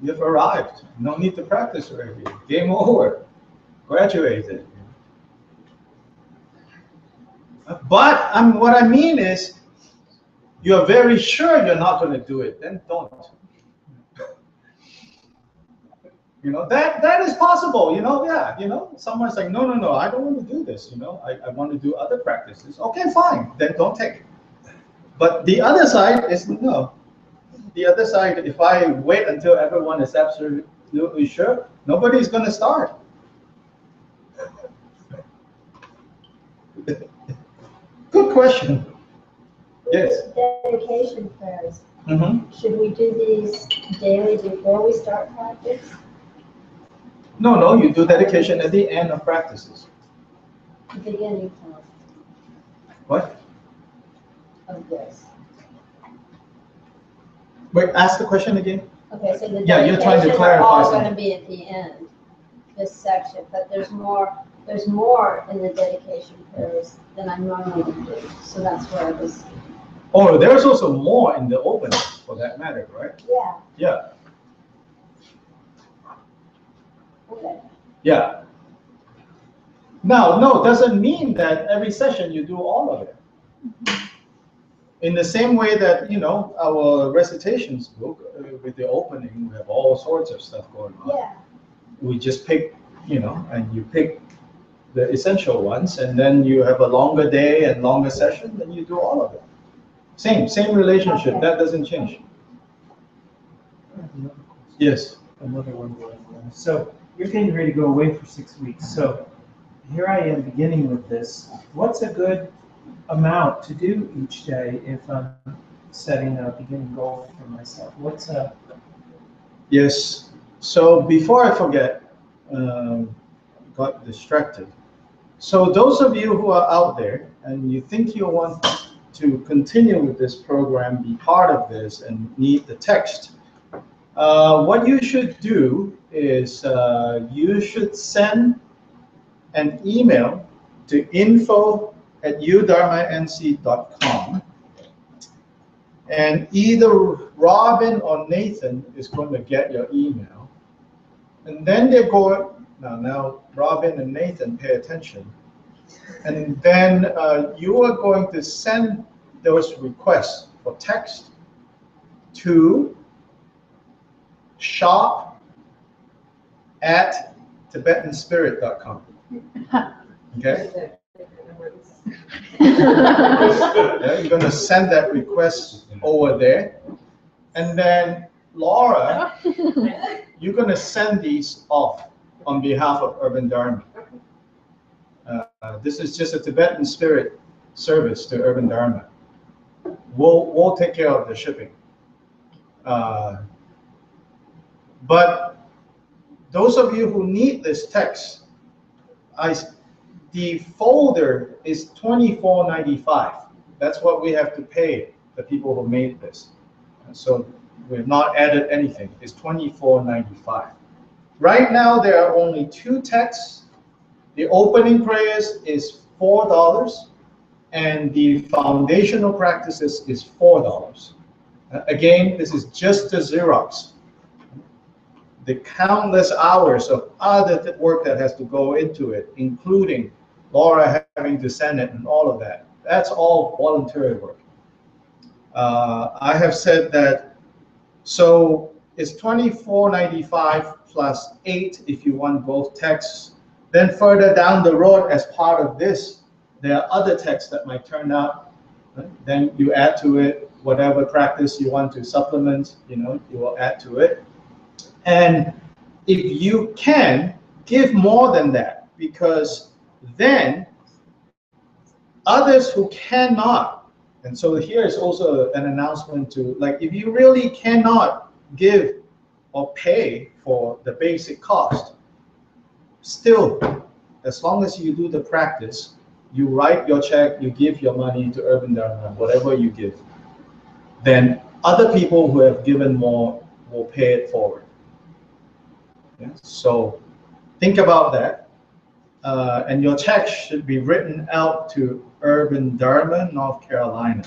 You've arrived. No need to practice already. Game over. Graduated. But what I mean is, you're very sure you're not going to do it, then don't. You know, that is possible, you know, yeah, you know, someone's like, no, I don't want to do this, you know, I want to do other practices. Okay, fine, then don't take it. But the other side is no. The other side, if I wait until everyone is absolutely sure, nobody's going to start. Good question. Yes. Dedication prayers. Mm-hmm. Should we do these daily before we start practice? No, you do dedication at the end of practices. The beginning part What? of this. Wait, ask the question again. Okay, so the Yeah, you're trying to dedications are clarify all something. gonna be at the end, this section, but there's more in the dedication prayers than I normally do, so that's where I was, Oh, there's also more in the opening, for that matter, right? yeah, Yeah, okay. yeah. Now, no, doesn't mean that every session you do all of it. In the same way that, our recitations book, with the opening, we have all sorts of stuff going on. Yeah, We just pick, and you pick the essential ones, and then you have a longer day and longer session, then you do all of it. Same relationship, Okay. that doesn't change. I have another question. Yes. Another one. So you're getting ready to go away for 6 weeks. So here I am beginning with this. What's a good amount to do each day if I'm setting a beginning goal for myself? What's a Yes. So before I forget, got distracted. So those of you who are out there and you think you want to continue with this program, be part of this, and need the text, what you should do is you should send an email to info@udharmanc.com, and either Robin or Nathan is going to get your email, and then they're going, now Robin and Nathan, pay attention, and then you are going to send those requests for text to shop@tibetanspirit.com. Okay? Yeah, you're going to send that request over there. And then, Laura, you're going to send these off on behalf of Urban Dharma. This is just a Tibetan Spirit service to Urban Dharma. We'll take care of the shipping. But those of you who need this text, the folder is $24.95. That's what we have to pay the people who made this. So we've not added anything. It's $24.95. Right now, there are only 2 texts. The opening prayers is $4, and the foundational practices is $4. Again, this is just the Xerox. The countless hours of other work that has to go into it, including Laura having to send it and all of that, that's all voluntary work. I have said that, so it's $24.95 plus 8 if you want both texts. Then further down the road, as part of this, there are other texts that might turn out. Right? Then you add to it whatever practice you want to supplement, you will add to it. And if you can, give more than that, because then others who cannot, and so here is also an announcement to, like, if you really cannot give or pay for the basic cost, still, as long as you do the practice, you write your check, you give your money to Urban Dharma, whatever you give, then other people who have given more will pay it forward. Yeah? So think about that. And your check should be written out to Urban Dharma, North Carolina,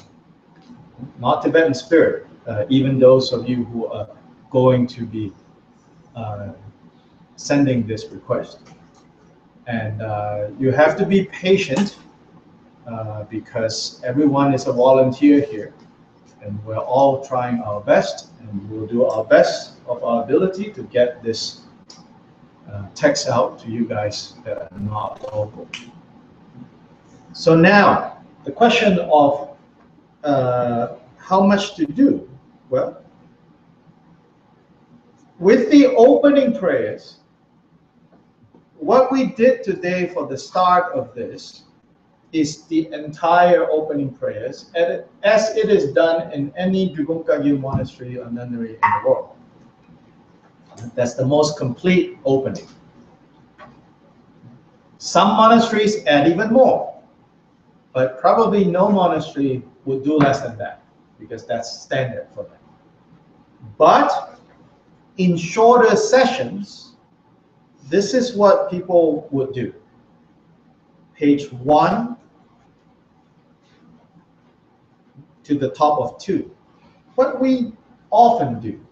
not Tibetan Spirit, even those of you who are going to be sending this request. And you have to be patient because everyone is a volunteer here, and we're all trying our best, and we'll do our best of our ability to get this text out to you guys that are not local. So now, the question of how much to do. Well, with the opening prayers, what we did today for the start of this is the entire opening prayers, as it is done in any Kagyu monastery or nunnery in the world. That's the most complete opening. Some monasteries add even more, but probably no monastery would do less than that because that's standard for them. But in shorter sessions, this is what people would do. Page 1 to the top of 2. What we often do,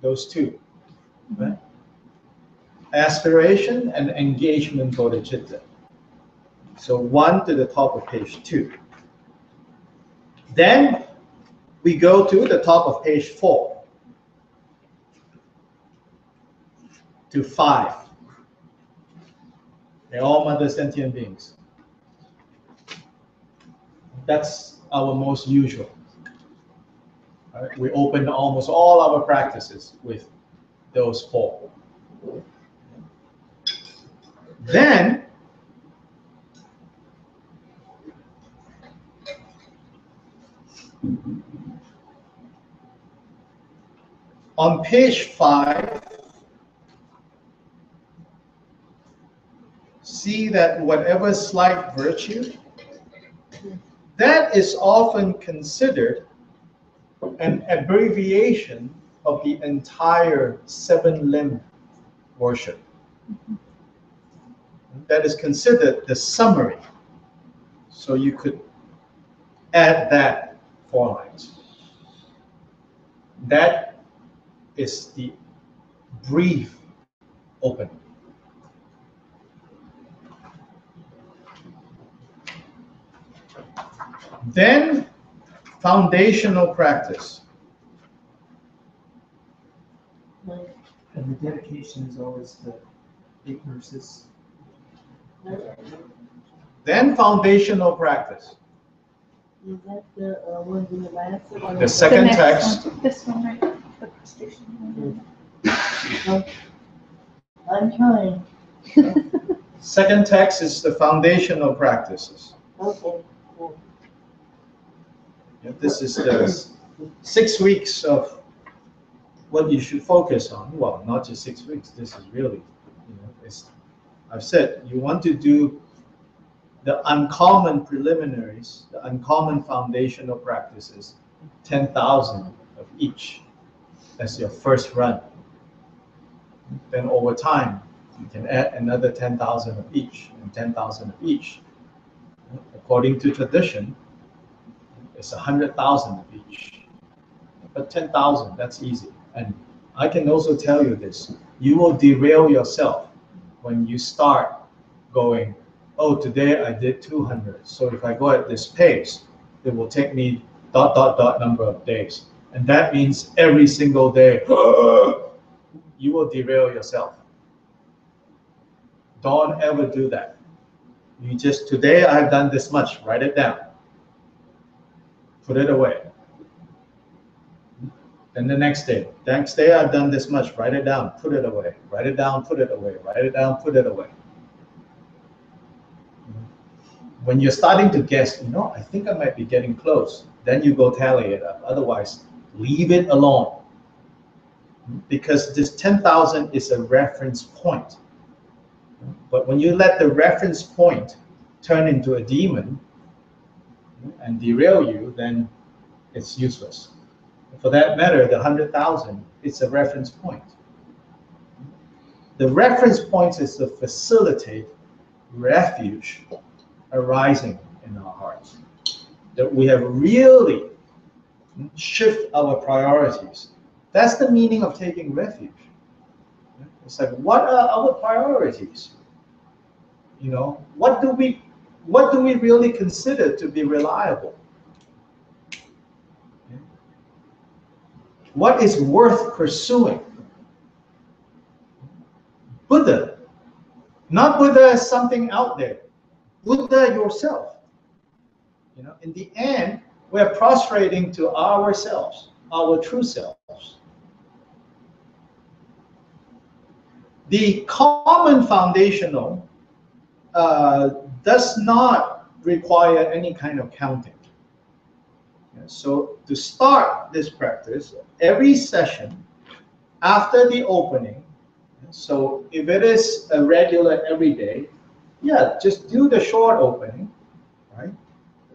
those two, right? Aspiration and engagement bodhicitta. So 1 to the top of page 2. Then we go to the top of page 4 to 5. They're all mother sentient beings. That's our most usual. Right? We open almost all our practices with those 4. Then on page 5, see that whatever slight virtue, that is often considered an abbreviation of the entire 7-limb worship. That is considered the summary. So you could add that 4 lines. That is the brief opening. Then foundational practice. And the dedication is always the 8 verses. Then foundational practice. Is that the one in the last one? The second text. One. This one, right? The prostration. I'm trying. Second text is the foundational practices. Okay. This is the 6 weeks of what you should focus on. Well, not just 6 weeks. This is really, I've said you want to do the uncommon preliminaries, the uncommon foundational practices, 10,000 of each as your first run. Then over time, you can add another 10,000 of each and 10,000 of each. According to tradition, it's 100,000 of each. But 10,000, that's easy. And I can also tell you this, you will derail yourself when you start going, oh, today I did 200. So if I go at this pace, it will take me ... number of days. And that means every single day, you will derail yourself. Don't ever do that. You just, today I've done this much, write it down. Put it away. Then the next day I've done this much, write it down, put it away. Write it down, put it away. Write it down, put it away. When you're starting to guess, I think I might be getting close, then you go tally it up. Otherwise, leave it alone. Because this 10,000 is a reference point. But when you let the reference point turn into a demon and derail you, then it's useless. For that matter, the 100,000, it's a reference point. The reference point is to facilitate refuge arising in our hearts. That we have really shift our priorities. That's the meaning of taking refuge. It's like, what are our priorities? What do we really consider to be reliable? What is worth pursuing? Buddha, not Buddha as something out there. Buddha yourself. In the end, we're prostrating to ourselves, our true selves. The common foundational does not require any kind of counting. So to start this practice, every session after the opening, so if it is a regular every day, Yeah, just do the short opening, right?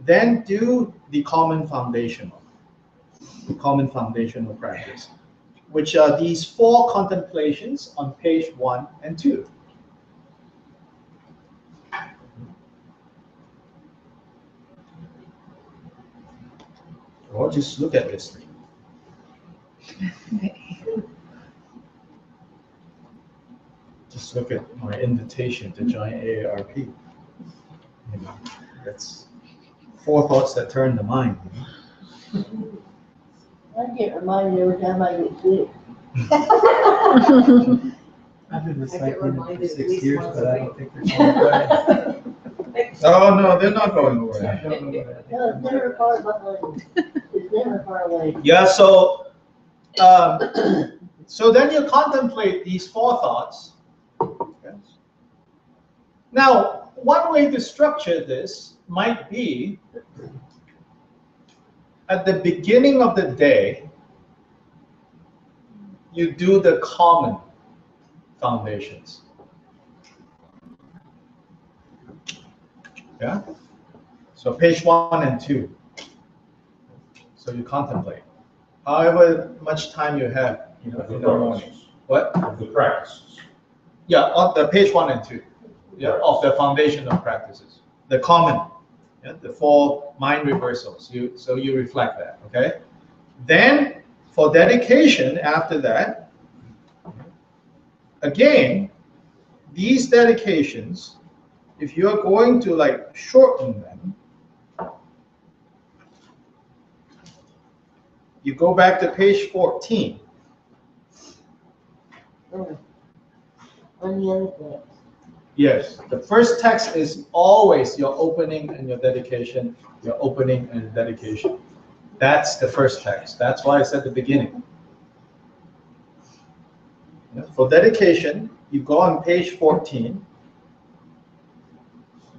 Then do the common foundational practice, which are these 4 contemplations on page 1 and 2. Or just look at this thing. Just look at my invitation to join AARP. You know, that's 4 thoughts that turn the mind. You know? I get reminded every time I get sick. I've been I get recycling it for reminded at 6 least years, once but a I don't week. think they're going away. Oh, no, they're not going away. I don't know what I think. No, it's never far behind. It's never far away. Yeah, so then you contemplate these 4 thoughts. Yes. Now, one way to structure this might be at the beginning of the day, you do the common foundations. Yeah? So page 1 and 2. So you contemplate. However much time you have, you know, in the morning. What? Of the practices. Yeah, on the page 1 and 2. Yeah, of the foundational practices. The common. Yeah, the 4 mind reversals. So you reflect that, okay? Then for dedication after that, again, these dedications, if you're going to like shorten them, you go back to page 14. On the other day. Yes, the first text is always your opening and your dedication, your opening and dedication. That's the first text. That's why it's at the beginning. Yeah, for dedication, you go on page 14.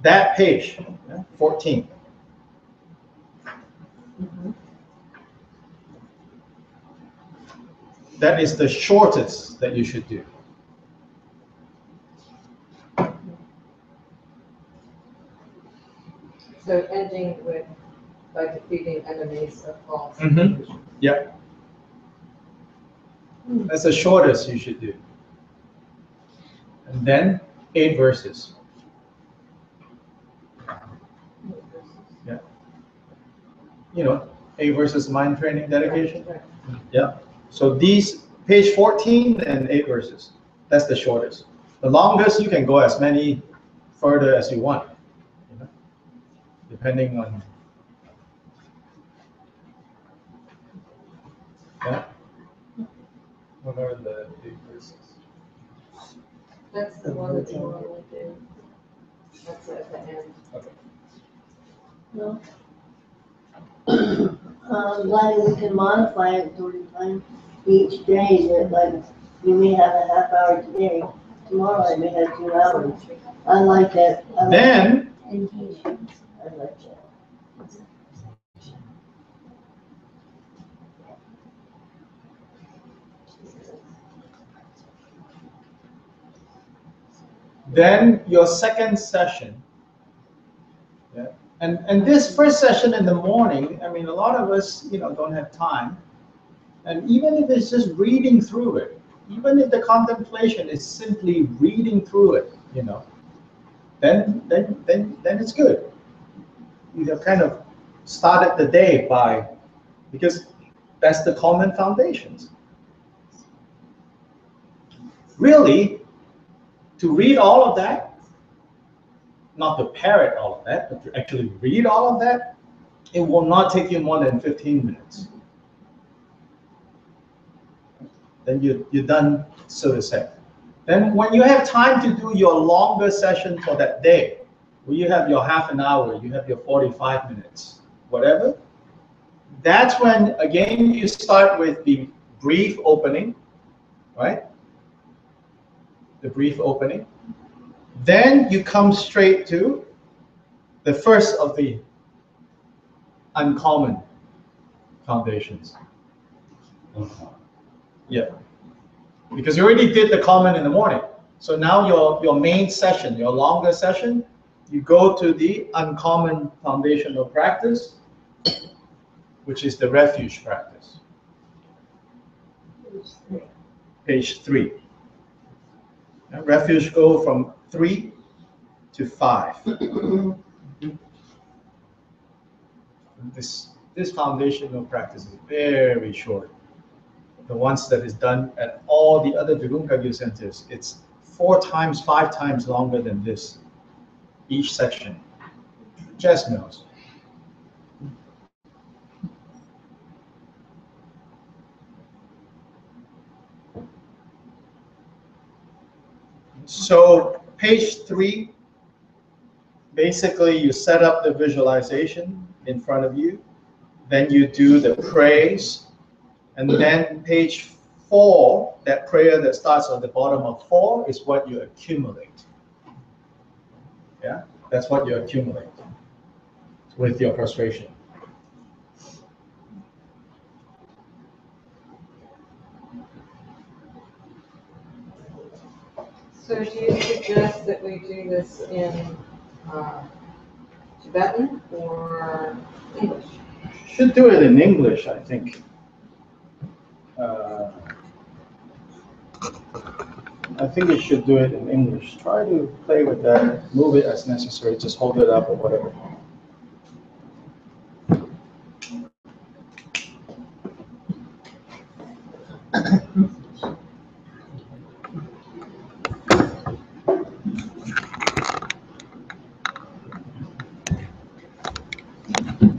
That page, 14. That is the shortest that you should do. So ending with by defeating enemies of false. Yeah. That's the shortest you should do. And then 8 verses. Yeah. You know, 8 verses mind training dedication. Yeah. So these page 14 and 8 verses. That's the shortest. The longest you can go as many further as you want. You know, depending on. Yeah. What are the 8 verses? That's the one that you normally do. That's at the end. Okay. No. I'm glad we can modify it 30 times each day, that like, we may have a half hour today, tomorrow I may have 2 hours. I like that. I like Then that. I like that. your second session. Yeah. And this first session in the morning, I mean, a lot of us, you know, don't have time. And even if it's just reading through it, even if the contemplation is simply reading through it, you know, then it's good. You have kind of started the day by, because that's the common foundations. Really, to read all of that, not to parrot all of that, but to actually read all of that, it will not take you more than 15 minutes. Then you're done, so to say. Then when you have time to do your longer session for that day, where you have your half an hour, you have your 45 minutes, whatever, that's when, again, you start with the brief opening, right? The brief opening. Then you come straight to the first of the uncommon foundations. Yeah. Because you already did the common in the morning. So now your main session, your longer session, you go to the uncommon foundational practice, which is the refuge practice. Page 3. And refuge go from 3 to 5. This foundational practice is very short. The ones that is done at all the other Dragum Kagyu centers, it's 4 times, 5 times longer than this, each section. Just knows. So page 3, basically you set up the visualization in front of you, then you do the praise, and then page 4, that prayer that starts on the bottom of 4 is what you accumulate. Yeah, that's what you accumulate with your frustration. So do you suggest that we do this in Tibetan or English? Should do it in English, I think. I think you should do it in English. Try to play with that, move it as necessary, just hold it up or whatever.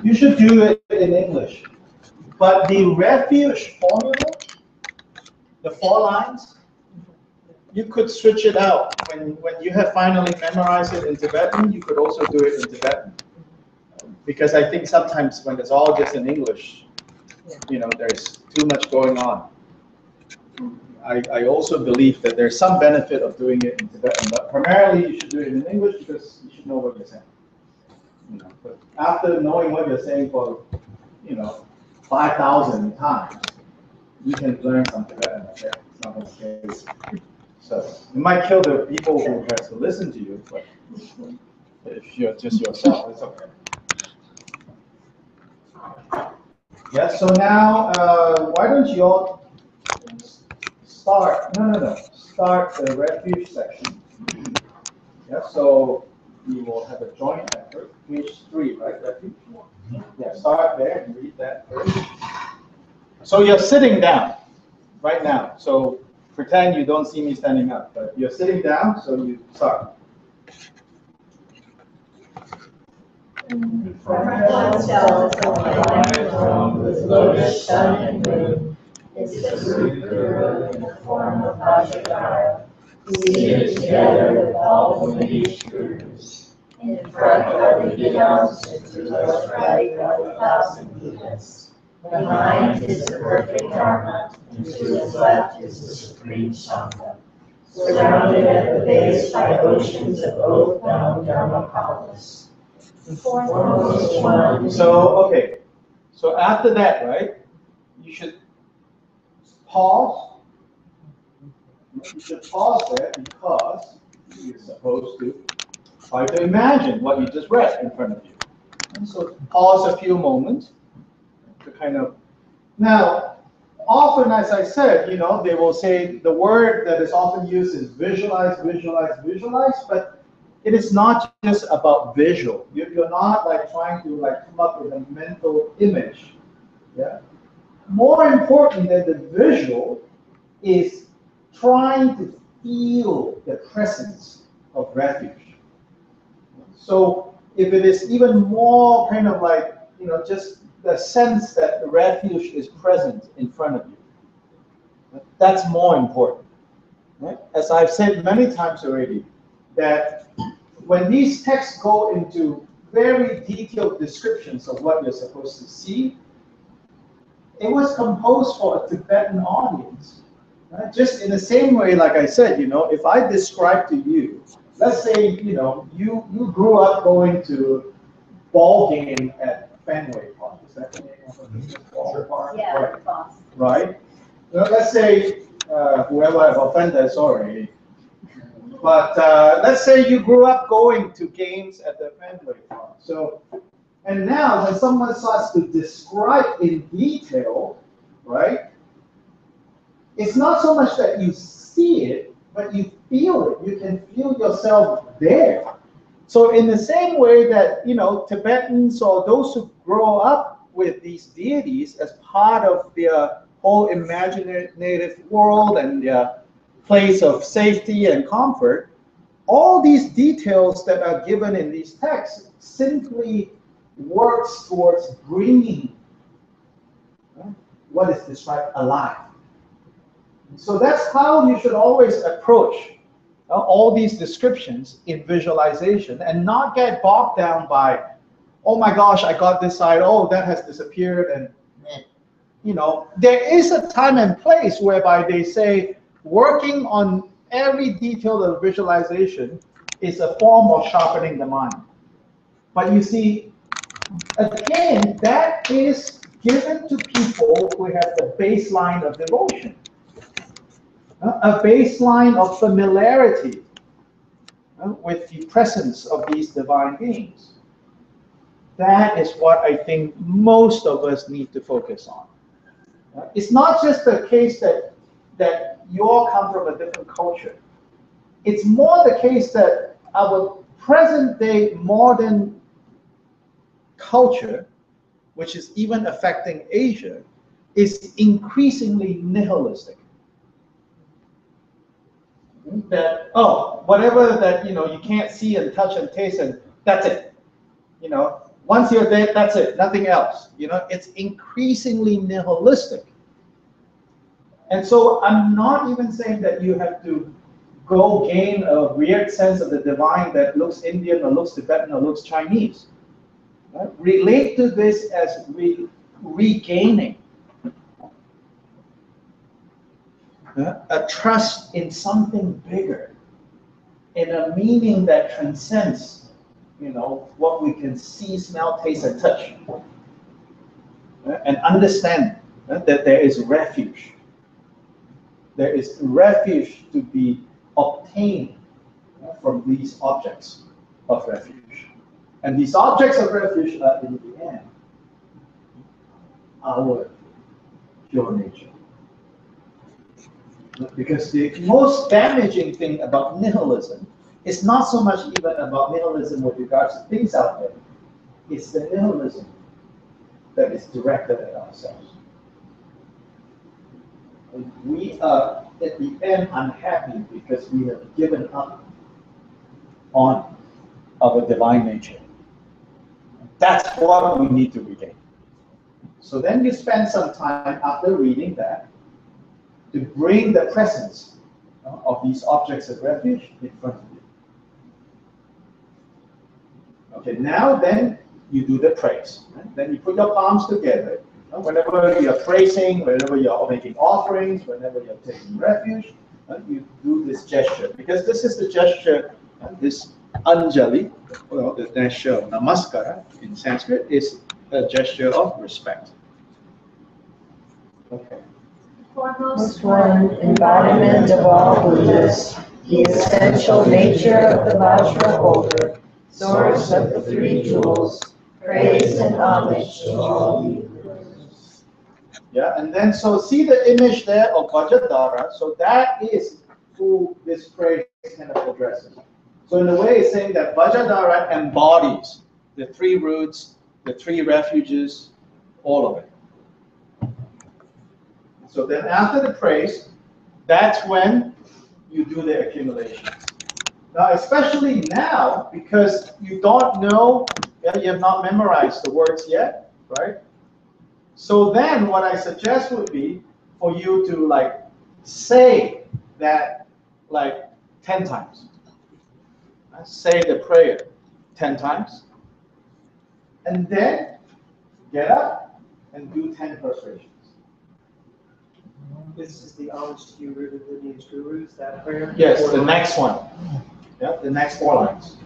You should do it in English. But the refuge formula, the 4 lines, you could switch it out. When you have finally memorized it in Tibetan, you could also do it in Tibetan. Because I think sometimes when it's all just in English, you know, there's too much going on. I also believe that there's some benefit of doing it in Tibetan, but primarily you should do it in English because you should know what you're saying. You know, but after knowing what you're saying for, 5,000 times, you can learn some Tibetan. Okay? It's not the case. So it might kill the people who have to listen to you, but if you're just yourself, it's okay. Yeah, so now, why don't you all start the refuge section. Yeah, so we will have a joint effort, page 3, right, refuge? Yeah, start there and read that first. So you're sitting down right now. So pretend you don't see me standing up, but you're sitting down, so you start. With lotus, sun, and moon, is the root guru in the form of Vajradhara, seated together with all the Buddhist gurus. In front are the Yidams, and to his right are 1,000 Buddhas. Behind is the perfect Dharma, and to his left is the supreme Sangha, surrounded at the base by oceans of oath-bound Dharmapalas. Foremost one. So, okay. So after that, right, you should pause. You should pause there because you're supposed to try to imagine what you just read in front of you. And so pause a few moments to kind of, now, often, as I said, they will say the word that is often used is visualize, visualize, visualize, but it is not just about visual. You're not like trying to come up with a mental image. Yeah. More important than the visual is trying to feel the presence of refuge. So if it is even more kind of just the sense that the refuge is present in front of you, that's more important. Right? As I've said many times already, that when these texts go into very detailed descriptions of what you're supposed to see, it was composed for a Tibetan audience. Right? Just in the same way, like I said, if I describe to you, let's say, you grew up going to ball game at Fenway Park. Is that the name of it? Ball Park? Yeah, right. Right? Let's say, whoever I've offended, sorry. But let's say you grew up going to games at the family farm. So, and now when someone starts to describe in detail, right? It's not so much that you see it, but you feel it. You can feel yourself there. So in the same way that, you know, Tibetans or those who grow up with these deities as part of their whole imaginative world and their place of safety and comfort, all these details that are given in these texts simply works towards bringing what is described alive. So that's how you should always approach all these descriptions in visualization and not get bogged down by, oh my gosh, I got this side, oh, that has disappeared. And, you know, there is a time and place whereby they say working on every detail of visualization is a form of sharpening the mind. But you see, again, that is given to people who have the baseline of devotion, a baseline of familiarity with the presence of these divine beings. That is what I think most of us need to focus on. It's not just the case that you all come from a different culture. It's more the case that our present-day modern culture, which is even affecting Asia, is increasingly nihilistic. That, oh, whatever that, you know, you can't see and touch and taste, and that's it. You know, once you're there, that's it, nothing else. You know, it's increasingly nihilistic. And so I'm not even saying that you have to go gain a weird sense of the divine that looks Indian or looks Tibetan or looks Chinese. Right? Relate to this as regaining a trust in something bigger, in a meaning that transcends, you know, what we can see, smell, taste, and touch, and understand that there is refuge. There is refuge to be obtained from these objects of refuge. And these objects of refuge are, in the end, our pure nature. Because the most damaging thing about nihilism is not so much even about nihilism with regards to things out there. It's the nihilism that is directed at ourselves. We are, at the end, unhappy because we have given up on our divine nature. That's what we need to regain. So then you spend some time after reading that to bring the presence of these objects of refuge in front of you. Okay, now then you do the praise. Right? Then you put your palms together. Whenever you're praising, whenever you're making offerings, whenever you're taking refuge, you do this gesture. Because this is the gesture, this Anjali, well, the gesture of namaskara in Sanskrit, is a gesture of respect. Okay. Foremost one, embodiment of all Buddhas, the essential nature of the Vajra holder, source of the three jewels, praise and homage to all you. Yeah, and then so see the image there of Vajradhara. So that is who this praise kind of addresses. So in a way, it's saying that Vajradhara embodies the three roots, the three refuges, all of it. So then after the praise, that's when you do the accumulation. Now, especially now, because you don't know, you have not memorized the words yet, right? So then what I suggest would be for you to like say that like 10 times. Say the prayer 10 times. And then get up and do 10 prostrations. This is the homage to you, rooted lineage gurus, that prayer? Yes, the next one. Yeah, the next 4 lines.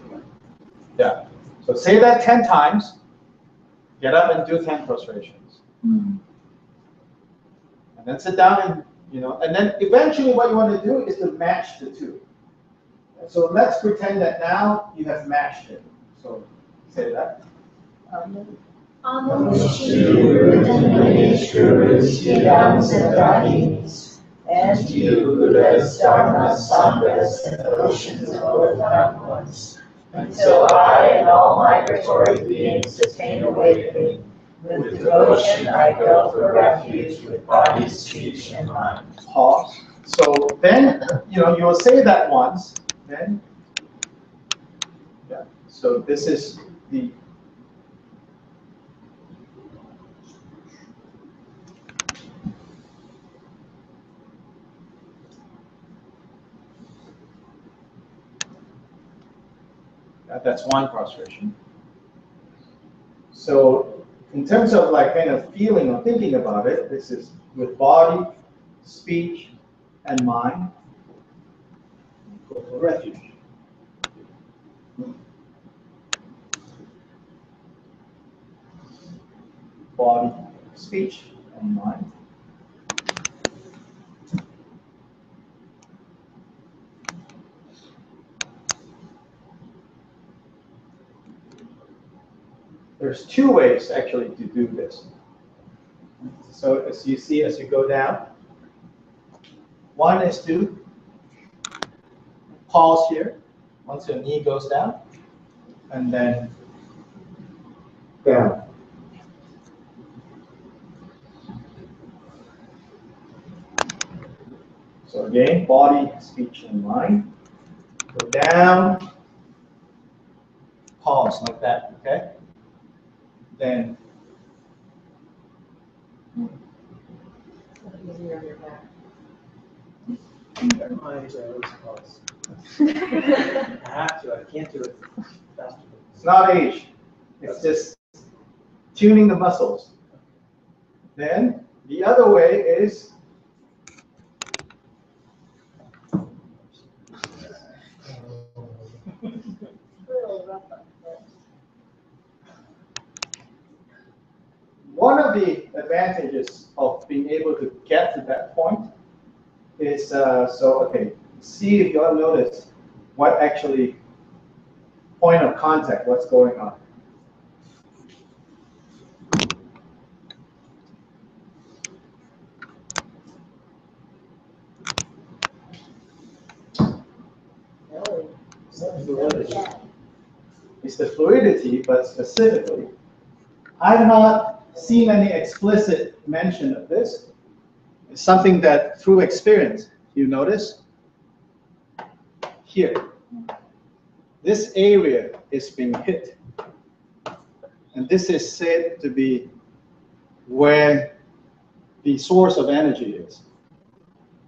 Yeah. So say that 10 times. Get up and do 10 prostrations. And then sit down and, you know, and then eventually what you want to do is to match the two. So let's pretend that now you have mashed it. So say that. And to you, Buddhas, Dharmas, Sanghas, and oceans of both ones, until I and all migratory beings attain awakening. With devotion I go for refuge with body, speech, and mind. Pause. So then, you'll say that once, then, yeah. So this is the that's one prostration. So in terms of like kind of feeling or thinking about it, this is with body, speech, and mind. Go for refuge. Body, speech, and mind. There's two ways actually to do this. So as you see as you go down, one is to pause here once your knee goes down, and then down. So again, body, speech, and mind. Go down, pause like that, okay? Then Never mind, I always pause. I have to, I can't do it faster. it's not age, it's just tuning the muscles. Then the other way is one of the advantages of being able to get to that point is, see if you all notice what actually point of contact, what's going on. It's the fluidity, but specifically, I've not seen any explicit mention of this. It's something that through experience, you notice here. This area is being hit. And this is said to be where the source of energy is.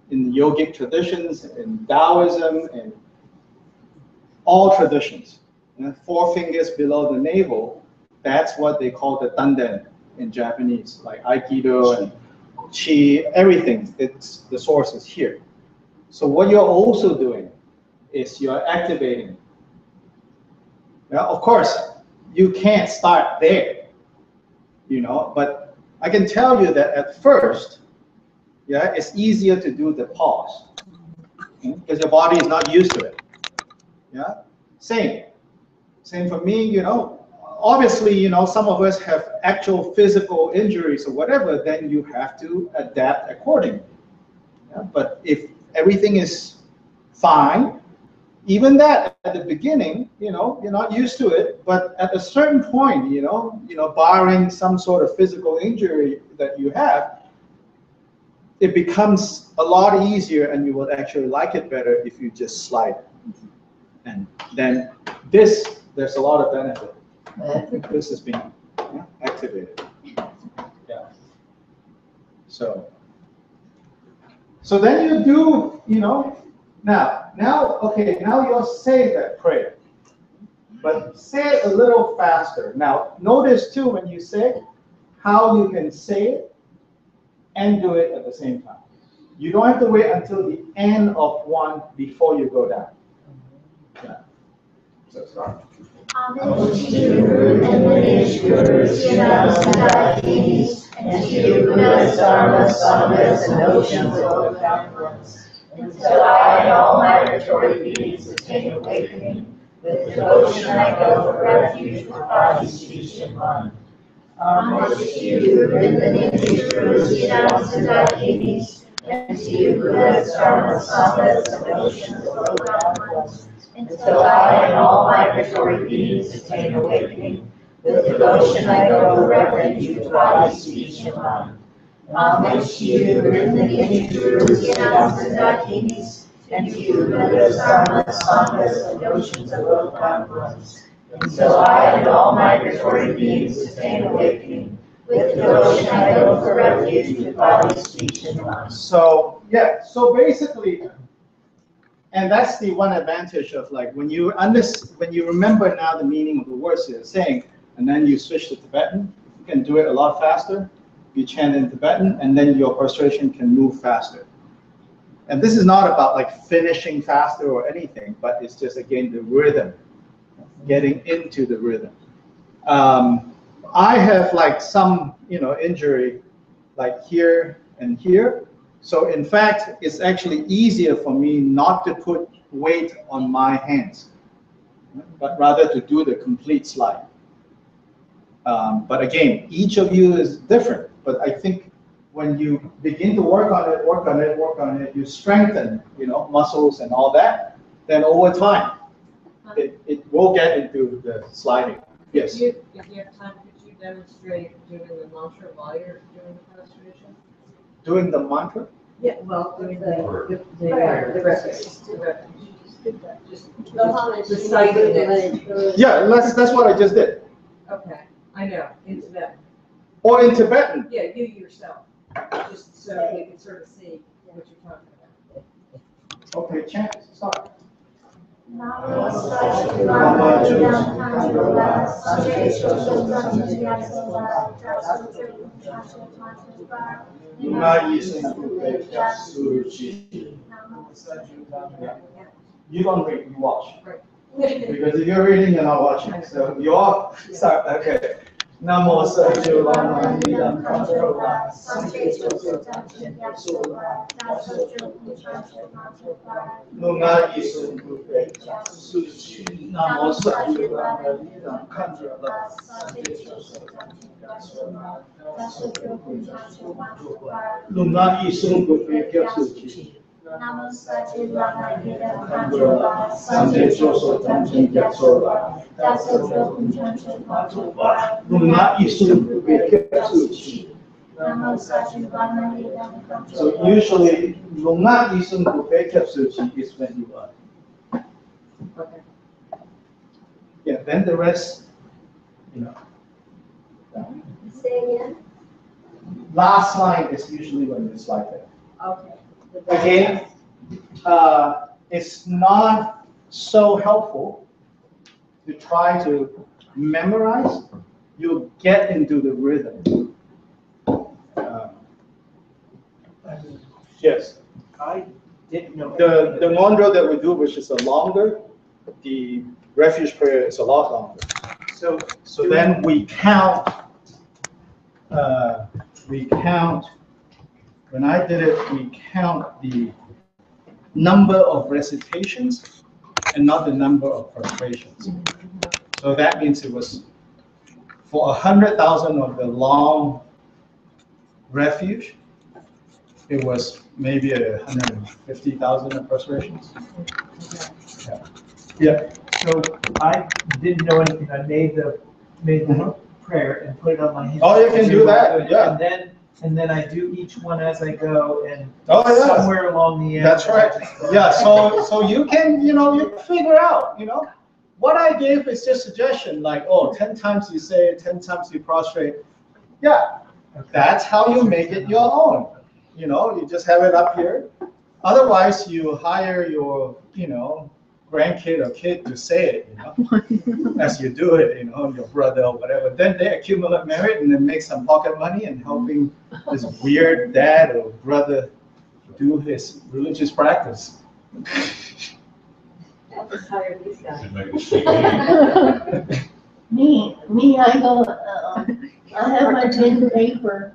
In yogic traditions, in Taoism, and all traditions. 4 fingers below the navel, that's what they call the danden in Japanese, like Aikido and Chi, everything, it's the source is here. So what you're also doing is you're activating. Now, of course, you can't start there, but I can tell you that at first, it's easier to do the pause because your body is not used to it. Same for me, obviously, some of us have actual physical injuries or whatever, then you have to adapt accordingly. But if everything is fine, even that at the beginning, you're not used to it, but at a certain point, barring some sort of physical injury that you have, it becomes a lot easier and you will actually like it better if you just slide. And then there's a lot of benefit. This is being activated. So then you do, now you'll say that prayer, but say it a little faster. Now, notice too when you say how you can say it and do it at the same time. You don't have to wait until the end of one before you go down. So start. Homage to you and lineage gurus, and to you Buddhas, Dharmas, Sanghas, and oceans of both ones. until I and all migratory beings attain awakening. With devotion I go for refuge for body, speech, and mind. Homage to you, who in the lineage rose the announced Dakinis, and to you who has Dharma Sanghas and oceans of ones, until I and all migratory beings attain awakening. With devotion I go for refuge for body, speech, and mind. Homage to you, who in the lineage rose the announced Dakinis, and to you who has Dharma Sanghas and oceans of ones, until I and all migratory beings attain awakening. With devotion I go for refuge for body, speech, and mind. So yeah, so basically, and that's the one advantage of like when you remember now the meaning of the words you're saying, and then you switch to Tibetan, you can do it a lot faster. You chant in Tibetan, and then your prostration can move faster. And this is not about like finishing faster or anything, but it's just again the rhythm, getting into the rhythm. I have like some, injury like here and here. So in fact, it's actually easier for me not to put weight on my hands, but rather to do the complete slide. But again, each of you is different. But I think when you begin to work on it, you strengthen, muscles and all that, then over time, it will get into the sliding. Yes? If you have time, could you demonstrate doing the mantra while you're doing the prostration? Doing the mantra? Yeah, well, doing the refuge. Just reciting it. Yeah, that's what I just did. Okay, I know, in Tibetan. Or in Tibetan. Yeah, you yourself, just so we can sort of see what you're talking about. Okay, chant, start. You don't read, you watch. Because if you're reading, you're not watching. So you all start, okay. Namo Sajju Lama Nidam Kantroba Sanke Choso Tamchen Yapsoba Tatsojo Lunga Isun Kupe Suchi Namo Sajju Lama Nidam Kantroba Sanke Choso Tamchen Yapsoba Lunga Isun Kupe Suchi Namo Sajju Lama Nidam Kantroba Sanke Choso Tamchen Yapsoba So usually, lunga isun kupe kapsuchi is when you are. Okay. Yeah, then the rest, Say again? Last line is usually when it's like that. Okay. Again, it's not so helpful to try to memorize. You get into the rhythm. Yes. I didn't know. The mantra that we do, which is a longer, the refuge prayer is a lot longer. So then we count. When I did it, we count the number of recitations and not the number of prostrations. So that means it was for 100,000 of the long refuge, it was maybe 150,000 of prostrations. Yeah. So I didn't know anything. I made the prayer and put it on my hands. Oh, you can do that. Yeah. And then I do each one as I go, and somewhere along the end. That's right. Yeah. So you can you figure out what I gave is just suggestion, like 10 times you say it, 10 times you prostrate. Yeah. Okay. That's how you make it your own. You just have it up here. Otherwise, you hire your grandkid or kid to say it, as you do it, your brother or whatever. Then they accumulate merit and then make some pocket money and helping this weird dad or brother do his religious practice. Just hire these guys. Me, I go, I have my pen and paper,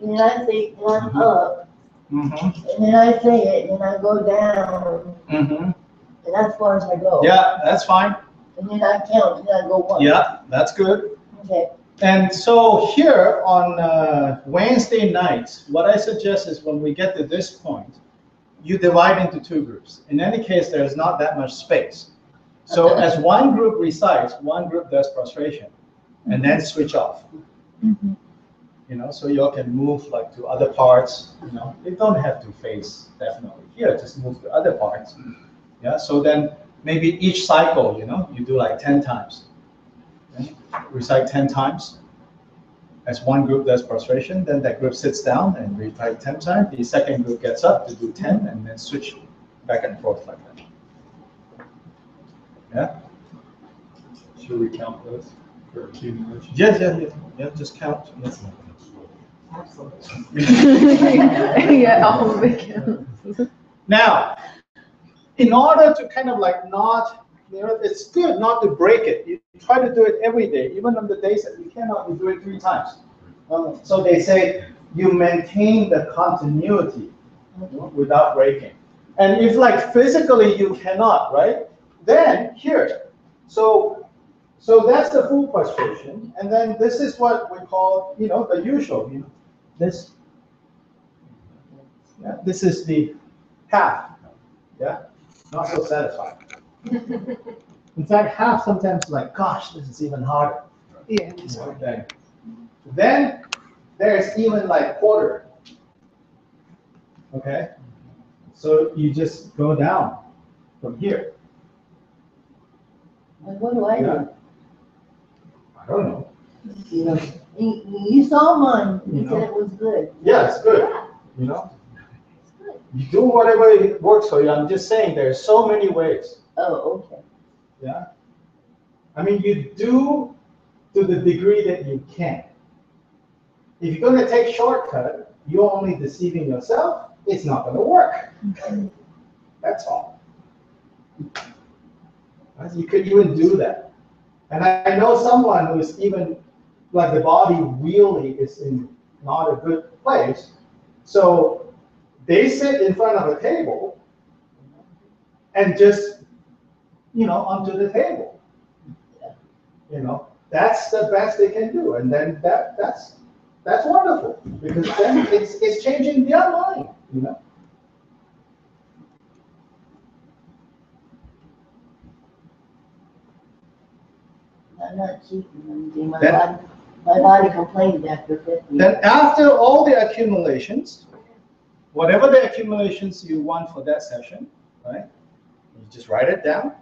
and I think one up, Mm-hmm. And then I say it, and I go down, Mm-hmm. and that's as far as I go. Yeah, that's fine. And then I count, and I go one. Yeah, that's good. Okay. And so here on Wednesday nights, what I suggest is when we get to this point, you divide into two groups. In any case, there's not that much space. So as one group recites, one group does prostration, and then switch off. You know, so you all can move like to other parts. You know, you don't have to face definitely here. Just move to other parts. Yeah. So then maybe each cycle, you know, you do like 10 times. Okay? Recite 10 times. As one group does prostration, then that group sits down and recite 10 times. The second group gets up to do 10, and then switch back and forth like that. Yeah. Should we count this for accumulation? Yeah. Just count. Yes. Yeah, I'll make it. Now, in order to kind of like not, you know, it's good not to break it. You try to do it every day, even on the days that you cannot, you do it 3 times. So they say you maintain the continuity without breaking. And if like physically you cannot, right? Then here, so that's the full prostration, and then this is what we call, you know, the usual, you know, this. Yeah, this is the half. Yeah, not so satisfying. In fact, half sometimes like, gosh, this is even harder. Yeah. Then there's even like quarter. Okay, so you just go down from here. And what do I do? I don't know. You know, you saw mine, you You said know. it was good. Yeah, it's good. You know, you do whatever it works for you. I'm just saying there's so many ways. Oh, okay. Yeah. I mean, you do to the degree that you can. If you're going to take shortcut, you're only deceiving yourself. It's not going to work. That's all. You could even do that. And I know someone who's even, like the body really is in not a good place. So they sit in front of a table and just, you know, onto the table. You know, that's the best they can do. And then that's wonderful, because then it's changing their mind, you know. I'm not cheating. My body complained after 50. Then after all the accumulations, whatever the accumulations you want for that session, right? You just write it down.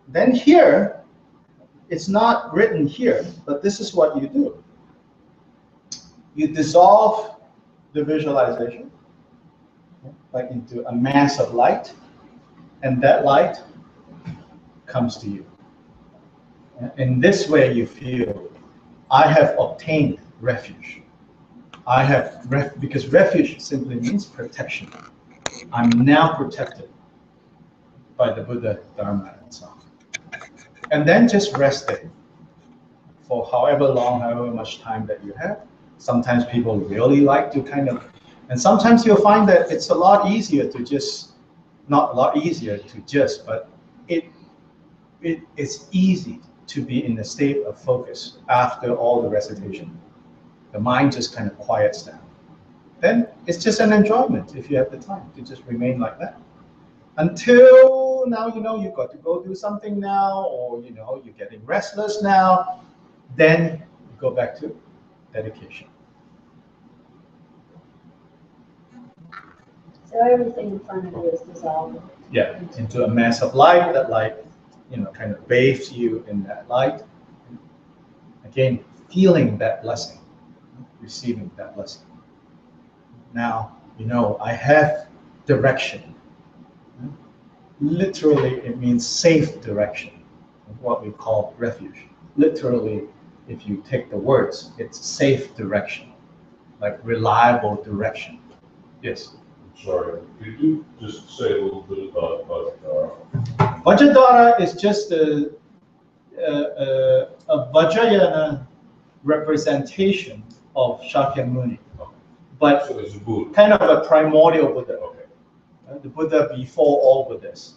Then here, it's not written here, but this is what you do. You dissolve the visualization, like into a mass of light, and that light comes to you. In this way, you feel, I have obtained refuge. I have because refuge simply means protection. I'm now protected by the Buddha, Dharma, and Sangha. And then just rest there for however long, however much time that you have. Sometimes people really like to kind of, and sometimes you'll find that it's a lot easier to just, not a lot easier to just, but it's easy to be in a state of focus after all the recitation. The mind just kind of quiets down. Then it's just an enjoyment if you have the time to just remain like that. Until now, you know, you've got to go do something now, or, you know, you're getting restless now, then you go back to dedication. So everything in front of you is dissolving. Yeah, into a mass of light. That light, you know, kind of bathes you in that light. Again, feeling that blessing, receiving that blessing. Now, you know, I have direction. Literally, it means safe direction, what we call refuge. Literally, if you take the words, it's safe direction, like reliable direction. Yes? Sorry, could you just say a little bit about Vajradhara? Vajradhara is just a Vajrayana representation of Shakyamuni. but So it's a Buddha. kind of a primordial Buddha. Okay. The Buddha before all Buddhists.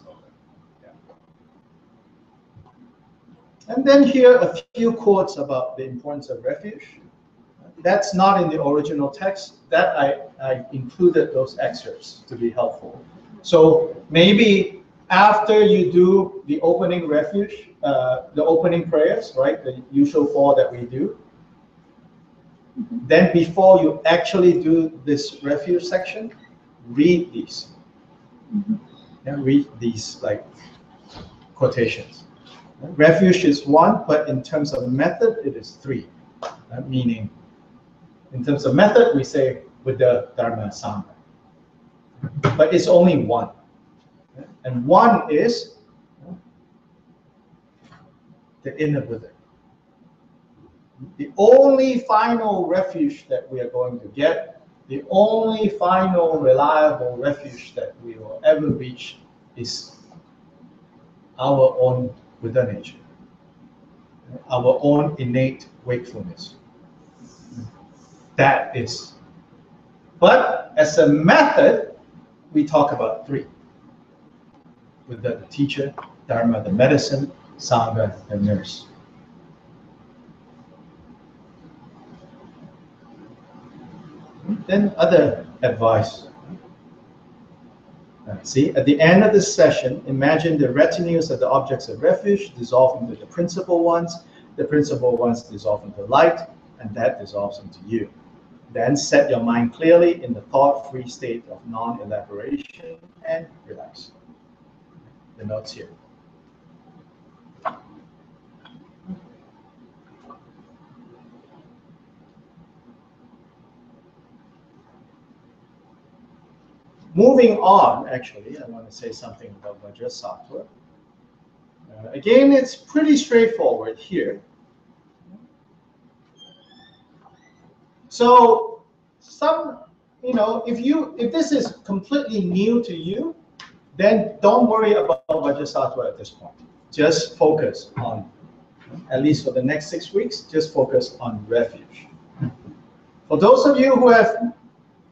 And then here a few quotes about the importance of refuge. That's not in the original text. That I included those excerpts to be helpful. So maybe after you do the opening refuge, the opening prayers, right, the usual 4 that we do, then before you actually do this refuge section, read these. Yeah, read these like quotations. Refuge is 1, but in terms of method, it is 3. Meaning, in terms of method, we say Buddha, Dharma, Sangha. But it's only 1. And 1 is the inner Buddha. The only final refuge that we are going to get, the only final reliable refuge that we will ever reach is our own Buddha nature, our own innate wakefulness. That is. But as a method, we talk about 3. Buddha, the teacher, Dharma, the medicine, Sangha, the nurse. Then other advice. See, at the end of the session, imagine the retinues of the objects of refuge dissolve into the principal ones dissolve into light, and that dissolves into you. Then set your mind clearly in the thought-free state of non-elaboration and relax. The notes here. Moving on, actually, I want to say something about Vajrasattva. Again, it's pretty straightforward here. So, if this is completely new to you, then don't worry about Vajrasattva at this point. Just focus on, at least for the next 6 weeks, just focus on refuge. For those of you who have,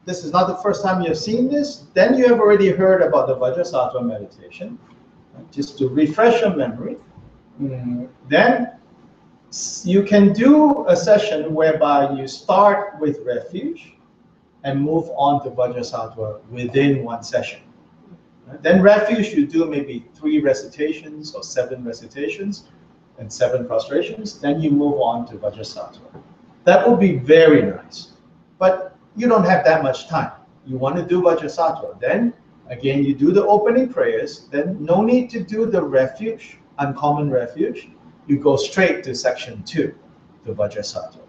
this is not the first time you've seen this, then you have already heard about the Vajrasattva meditation. Just to refresh your memory, then you can do a session whereby you start with refuge and move on to Vajrasattva within one session. Then refuge, you do maybe 3 recitations or 7 recitations and 7 prostrations. Then you move on to Vajrasattva. That would be very nice. But you don't have that much time. You want to do Vajrasattva. Then, again, you do the opening prayers. Then no need to do the refuge, uncommon refuge. You go straight to section 2, the Vajrasattva.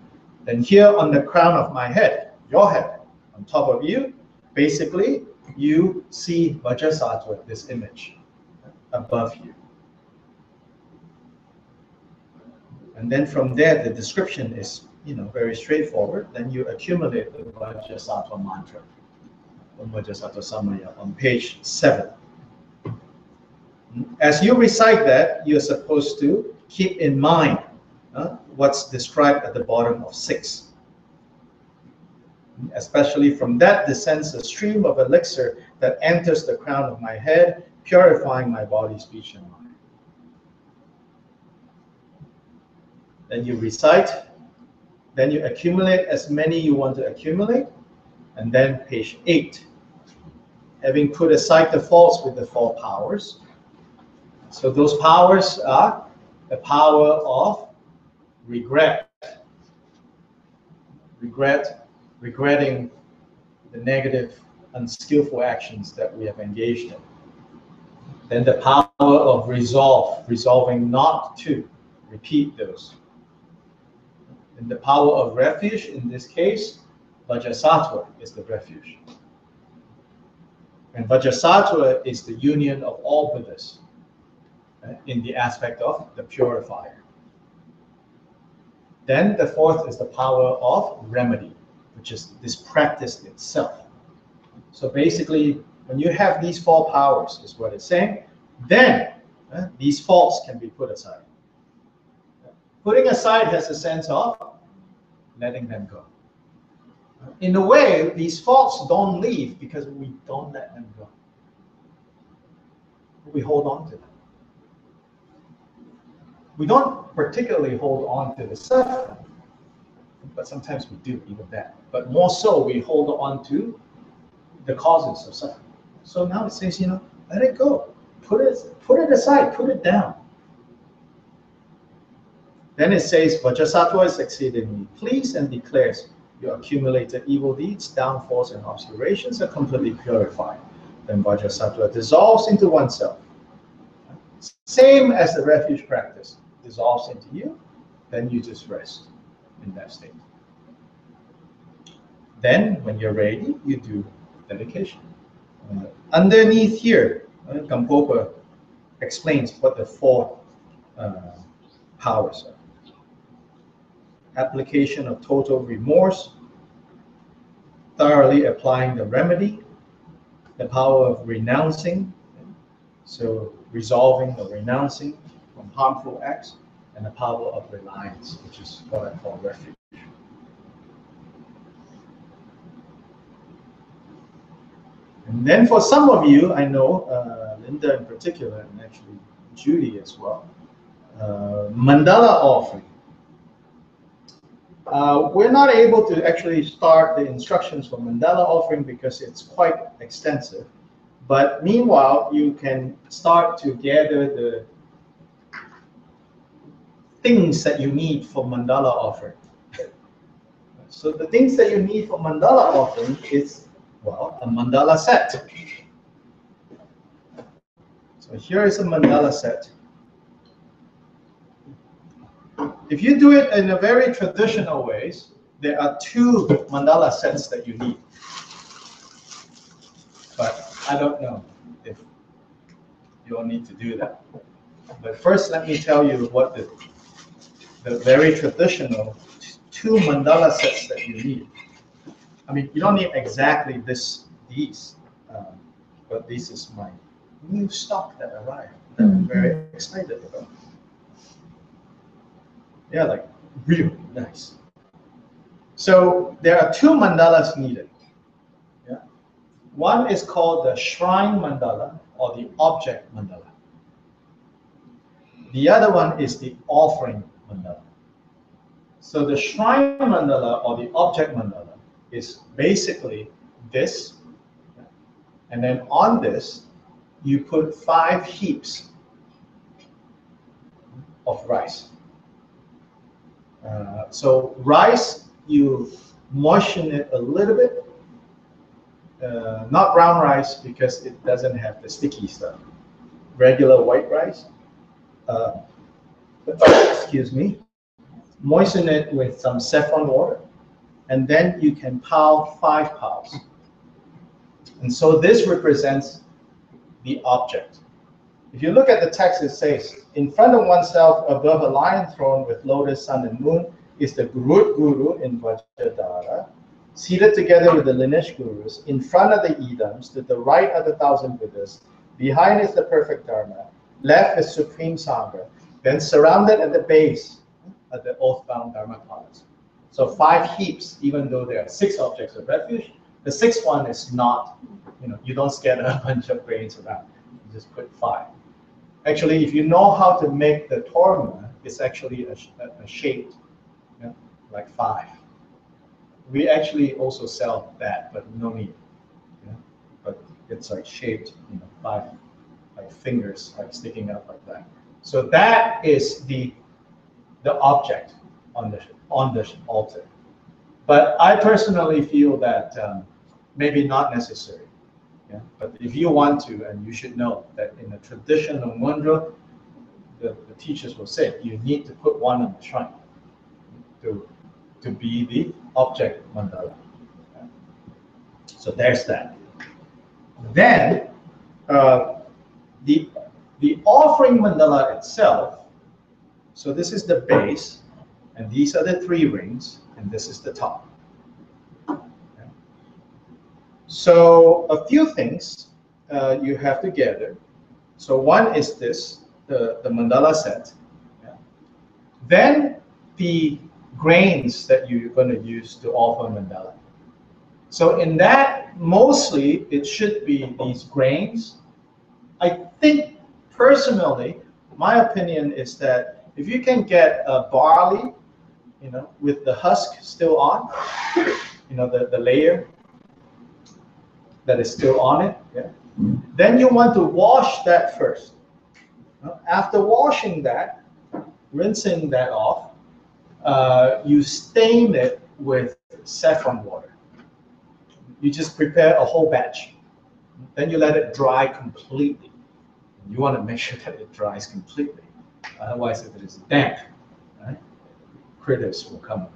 Then here on the crown of my head, your head, on top of you, basically, you see Vajrasattva, this image, above you. And then from there, the description is, very straightforward. Then you accumulate the Vajrasattva mantra, Vajrasattva Samaya, on page 7. As you recite that, you're supposed to keep in mind what's described at the bottom of 6. Especially from that descends a stream of elixir that enters the crown of my head, purifying my body, speech, and mind. Then you recite, then you accumulate as many you want to accumulate, and then page 8. Having put aside the faults with the 4 powers. So those powers are the power of regretting the negative, unskillful actions that we have engaged in. Then the power of resolving not to repeat those. And the power of refuge, in this case, Vajrasattva is the refuge. And Vajrasattva is the union of all Buddhas in the aspect of the purifier. Then the 4th is the power of remedy, which is this practice itself. So basically, when you have these 4 powers, is what it's saying, then these faults can be put aside. Putting aside has a sense of letting them go. In a way, these faults don't leave because we don't let them go. We hold on to them. We don't particularly hold on to the suffering, but sometimes we do, even that. But more so, we hold on to the causes of suffering. So now it says, let it go. Put it aside, put it down. Then it says, Vajrasattva is exceedingly pleased and declares, your accumulated evil deeds, downfalls, and obscurations are completely purified. Then Vajrasattva dissolves into oneself. Same as the refuge practice. Dissolves into you, then you just rest in that state. Then, when you're ready, you do dedication. Underneath here, Gampopa explains what the four powers are. Application of total remorse, thoroughly applying the remedy, the power of renouncing, so resolving or renouncing from harmful acts, and the power of reliance, which is what I call refuge. And then for some of you, I know, Linda in particular, and actually Judy as well, Mandala Offering. We're not able to actually start the instructions for Mandala Offering because it's quite extensive. But meanwhile, you can start to gather the things that you need for Mandala Offering. So the things that you need for Mandala Offering is, well, a mandala set. So here is a mandala set. If you do it in a very traditional ways, there are 2 mandala sets that you need. But I don't know if you'll need to do that. But first, let me tell you what the very traditional 2 mandala sets that you need. I mean, you don't need exactly these, but this is my new stock that arrived that I'm very excited about. Yeah, like really nice. So there are 2 mandalas needed. Yeah, one is called the Shrine Mandala or the Object Mandala. The other one is the Offering Mandala. So the Shrine Mandala or the Object Mandala is basically this, and then on this you put 5 heaps of rice. So rice, you moisten it a little bit, not brown rice because it doesn't have the sticky stuff. Regular white rice, excuse me, moisten it with some saffron water, and then you can pile 5 piles. And so this represents the object. If you look at the text, it says, in front of oneself above a lion throne with lotus, sun, and moon is the Guru in Vajradhara, seated together with the lineage gurus. In front of the Idams, to the right are the 1,000 Buddhas. Behind is the perfect Dharma. Left is Supreme Sangha. Then surrounded at the base are the oath-bound Dharmapalas. So 5 heaps, even though there are 6 objects of refuge, the 6th one is not, you don't scatter a bunch of grains around. You just put 5. Actually, if you know how to make the torma, it's actually a shaped, like 5. We actually also sell that, but no need. But it's like shaped, 5 like fingers, like sticking out like that. So that is the object on the altar. But I personally feel that maybe not necessary. Yeah? But if you want to, and you should know that in the traditional mudra, the teachers will say you need to put one on the shrine to be the object mandala. Yeah? So there's that. Then the offering mandala itself. So this is the base, and these are the 3 rings, and this is the top. Okay. So a few things you have to gather. So one is this, the mandala set. Yeah. Then the grains that you're going to use to offer mandala. So in that, mostly it should be these grains. I think personally, my opinion is that if you can get a barley, with the husk still on, the layer that is still on it, then you want to wash that first. After washing that, rinsing that off, you stain it with saffron water. You just prepare a whole batch. Then you let it dry completely. You want to make sure that it dries completely. Otherwise, if it is damp, right, critters will come,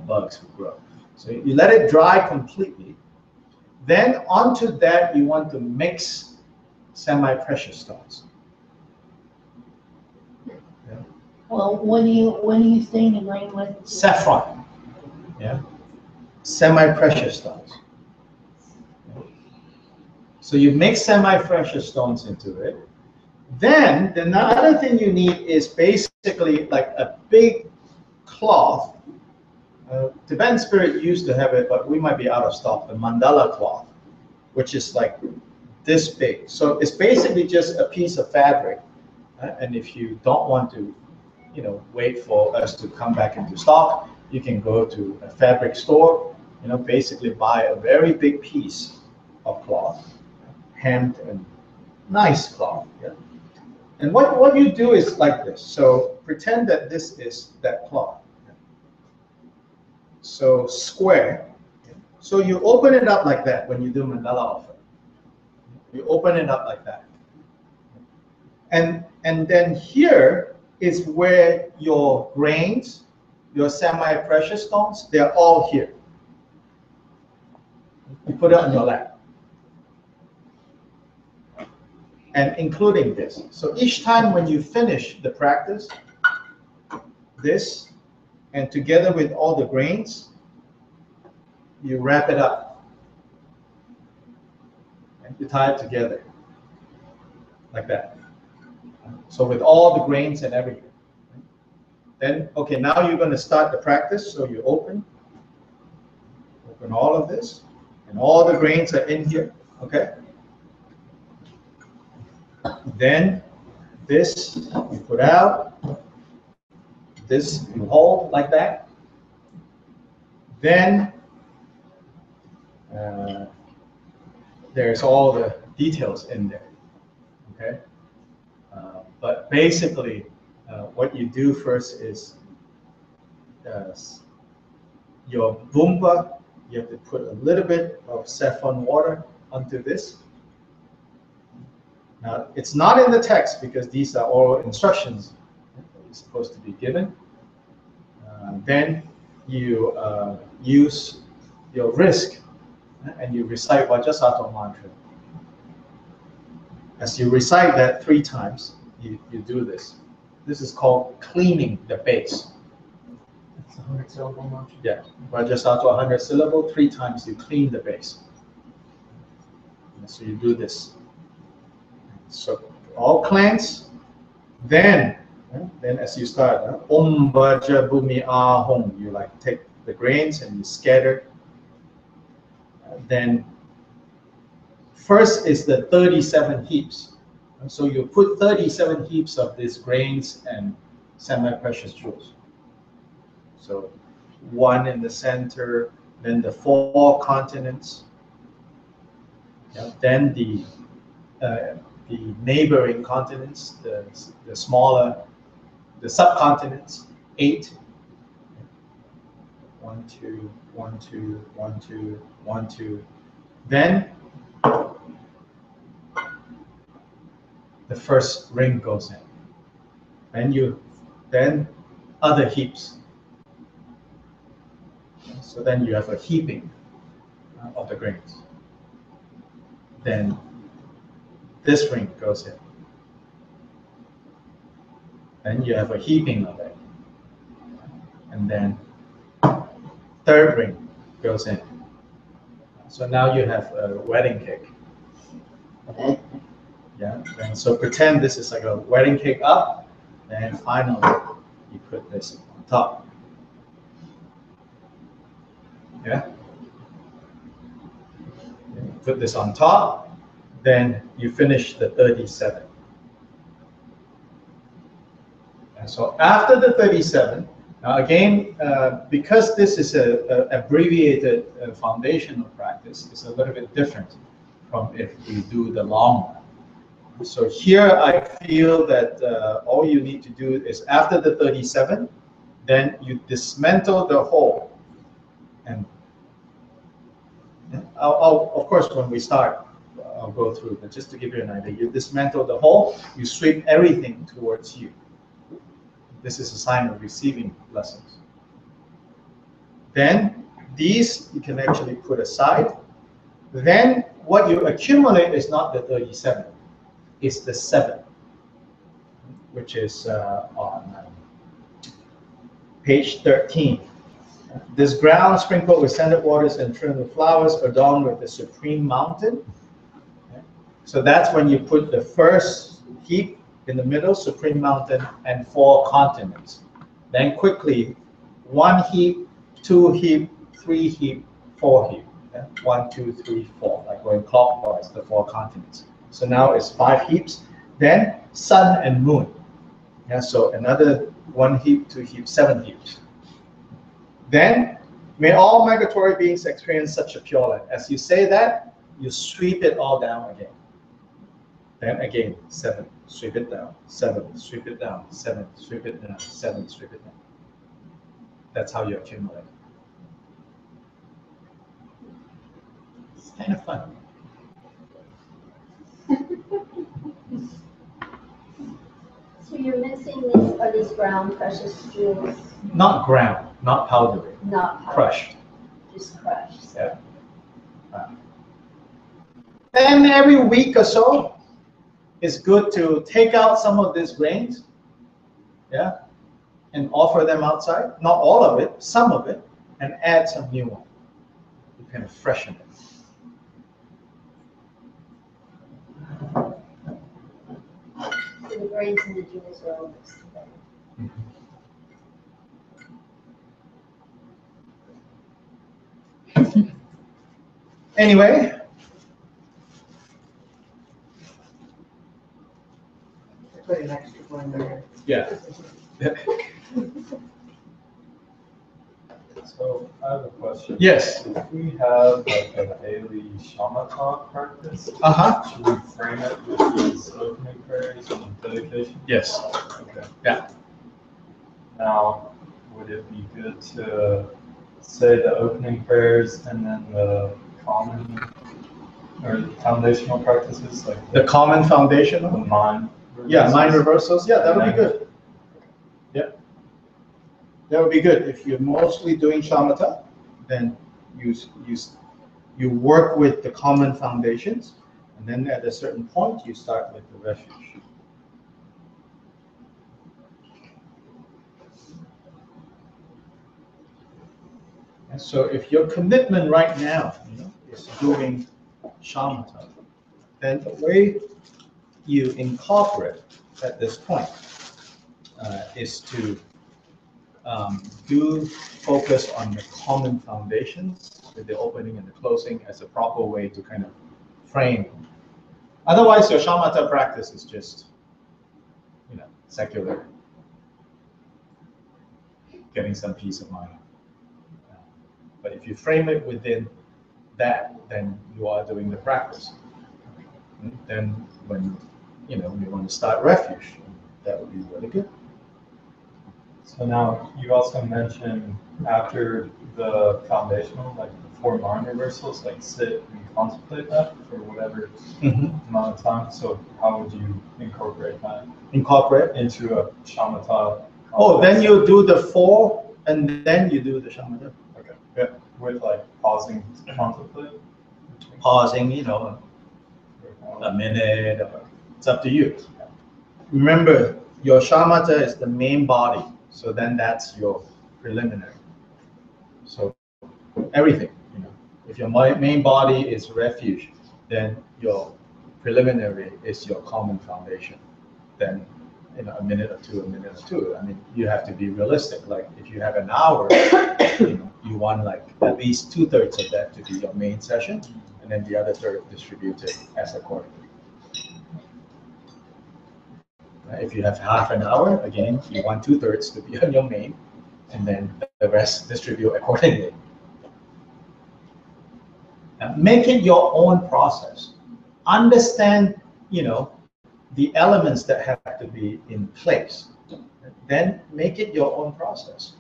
bugs will grow. So you let it dry completely. Then onto that, you want to mix semi-precious stones. Well, when you stain the grain with? Saffron. Semi-precious stones. So you mix semi-precious stones into it. Then the other thing you need is basically like a big cloth. Tibetan Spirit used to have it, but we might be out of stock. The mandala cloth, which is like this big. So it's basically just a piece of fabric. And if you don't want to, wait for us to come back into stock, you can go to a fabric store. Basically buy a very big piece of cloth, hemmed and nice cloth. And what you do is like this. So pretend that this is that cloth. So square. So you open it up like that when you do Mandala Offering. You open it up like that. And then here is where your grains, your semi-precious stones, they're all here. You put it on your lap. And including this. So each time when you finish the practice, this, and together with all the grains, you wrap it up. And you tie it together, like that. So with all the grains and everything. Then, okay, now you're going to start the practice. So you open all of this, and all the grains are in here, okay? Then this you put out, this you hold like that. Then there's all the details in there, okay? But basically, what you do first is your bumba, you have to put a little bit of saffron water onto this. Now, it's not in the text because these are oral instructions that you're supposed to be given. Then you use your wrist and you recite Vajrasattva mantra. As you recite that 3 times, you do this. This is called cleaning the base. It's a 100-syllable mantra. Yeah, Vajrasattva 100 syllable, 3 times you clean the base. And so you do this. So all cleanse, then as you start, Om Vajra Bhumi Ahom, you like take the grains and you scatter. Then first is the 37 heaps. So you put 37 heaps of these grains and semi-precious jewels. So 1 in the center, then the 4 continents, then the neighboring continents, the smaller, the subcontinents, 8. 1, 2, 1, 2, 1, 2, 1, 2. Then the first ring goes in. Then other heaps. So then you have a heaping of the grains. Then this ring goes in. Then you have a heaping of it. And then 3rd ring goes in. So now you have a wedding cake. Yeah, and so pretend this is like a wedding cake up, and finally you put this on top. Yeah? put this on top, then you finish the 37. And so after the 37, now again, because this is a abbreviated foundational practice, it's a little bit different from if we do the long one. So here I feel that all you need to do is after the 37, then you dismantle the whole. And of course, when we start, I'll go through, but just to give you an idea, you dismantle the whole, you sweep everything towards you. This is a sign of receiving blessings. Then these you can actually put aside. Then what you accumulate is not the 37, it's the 7, which is on page 13. This ground sprinkled with scented waters and trimmed with flowers, adorned with the supreme mountain. Okay. So that's when you put the first heap in the middle, supreme mountain, and 4 continents. Then quickly, 1 heap, 2 heap, 3 heap, 4 heap. Okay. 1, 2, 3, 4, like going clockwise, the 4 continents. So now it's 5 heaps. Then sun and moon. Yeah, so another 1 heap, 2 heaps, 7 heaps. Then, may all migratory beings experience such a pure life. As you say that, you sweep it all down again. Then again, 7, sweep it down, 7, sweep it down, 7, sweep it down, 7, sweep it down. That's how you accumulate. It's kind of fun. So you're mixing these brown precious jewels? Not ground, not powdery. Not powdered. Crushed. Just crushed. Yeah. And every week or so, it's good to take out some of these grains, yeah, and offer them outside. Not all of it, some of it, and add some new one. You kind of freshen it. So the grains and the jewels are all mixed together. Anyway, Put an extra one there. yeah. So I have a question. Yes. If we have like a daily shamatha practice, should we frame it with these opening prayers and dedication? Yes. Okay. Yeah. Now, would it be good to say the opening prayers and then the common or foundational practices like The common foundational? the mind? Yeah, mind reversals. Yeah, that would be good. Yeah. That would be good. If you're mostly doing shamatha, then you work with the common foundations, and then at a certain point, you start with the refuge. And so if your commitment right now, is doing shamatha, then the way you incorporate at this point is to do focus on the common foundations with the opening and the closing as a proper way to kind of frame. Otherwise, your shamatha practice is just, secular, getting some peace of mind. But if you frame it within that, then you are doing the practice. Then when you want to start refuge, that would be really good. So now you also mentioned after the foundational, like the 4 mind reversals, like sit and contemplate that for whatever amount of time. So how would you incorporate that? Incorporate into a shamatha? Oh, then you do the 4 and then you do the shamatha. Okay. Yeah. With like pausing to contemplate? Pausing, a minute, it's up to you. Remember, your shamatha is the main body, so then that's your preliminary. So everything, if your main body is refuge, then your preliminary is your common foundation. Then, a minute or two. I mean, you have to be realistic. Like if you have an hour, you want like at least 2/3 of that to be your main session, and then the other third distributed as accordingly. If you have half an hour, again, you want 2/3 to be on your main, and then the rest distribute accordingly. Now, make it your own process. Understand, the elements that have to be in place. Then make it your own process.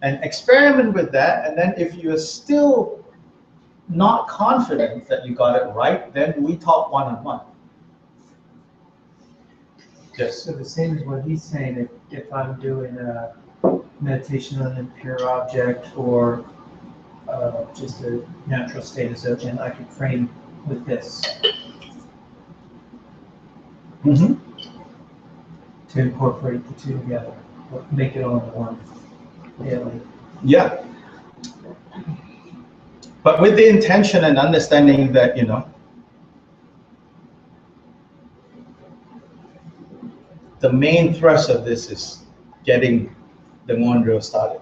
And experiment with that, and then if you're still not confident that you got it right, then we talk one-on-one. Yes. So the same as what he's saying, if I'm doing a meditation on an impure object or just a natural state of Zochen, I could frame with this. Mm-hmm. To incorporate the two together, make it all in one daily. Yeah. But with the intention and understanding that, the main thrust of this is getting the Mon drill started.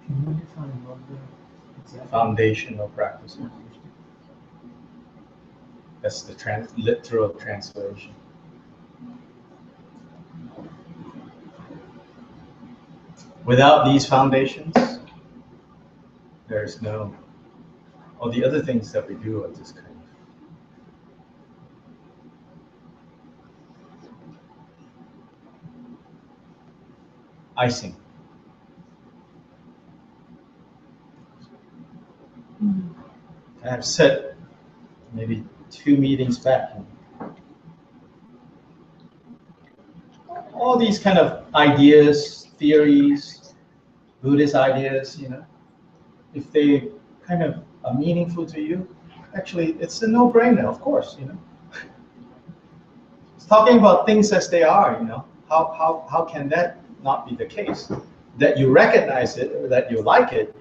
Can you define Mon drill exactly? Foundational practice. That's the literal translation. Without these foundations, there's no, all the other things that we do are just kind of icing. I've said maybe 2 meetings back, all these kind of ideas, theories, Buddhist ideas, if they kind of are meaningful to you, actually it's a no-brainer, of course, It's talking about things as they are, how can that not be the case? That you recognize it or that you like it,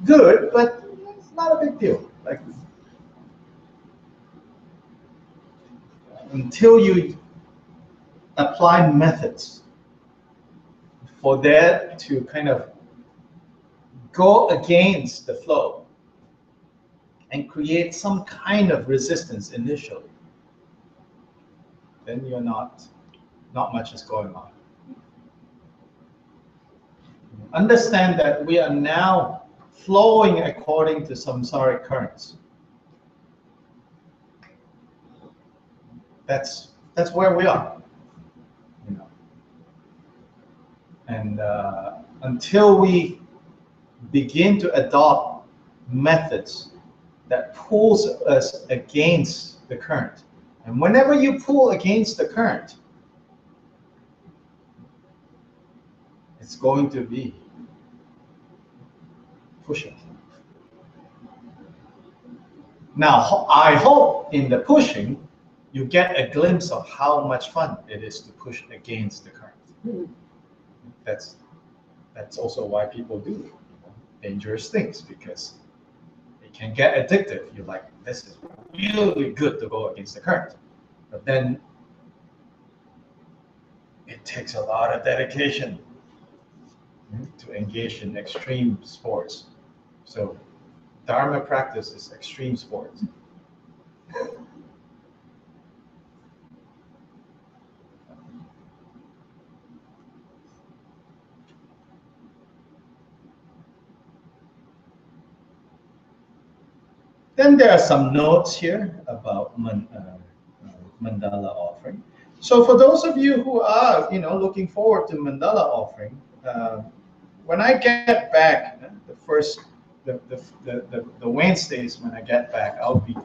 good, but it's not a big deal. Like, until you apply methods for that to kind of go against the flow and create some kind of resistance initially, then you're not much is going on. Understand that we are now flowing according to samsaric currents. That's where we are. And until we begin to adopt methods that pulls us against the current, and whenever you pull against the current, it's going to be pushing. Now, I hope in the pushing, you get a glimpse of how much fun it is to push against the current. That's also why people do dangerous things, because it can get addictive. You're like, this is really good to go against the current. But then it takes a lot of dedication to engage in extreme sports. So Dharma practice is extreme sports. Then there are some notes here about Mandala Offering. So for those of you who are, looking forward to Mandala Offering, when I get back, the Wednesdays when I get back, I'll be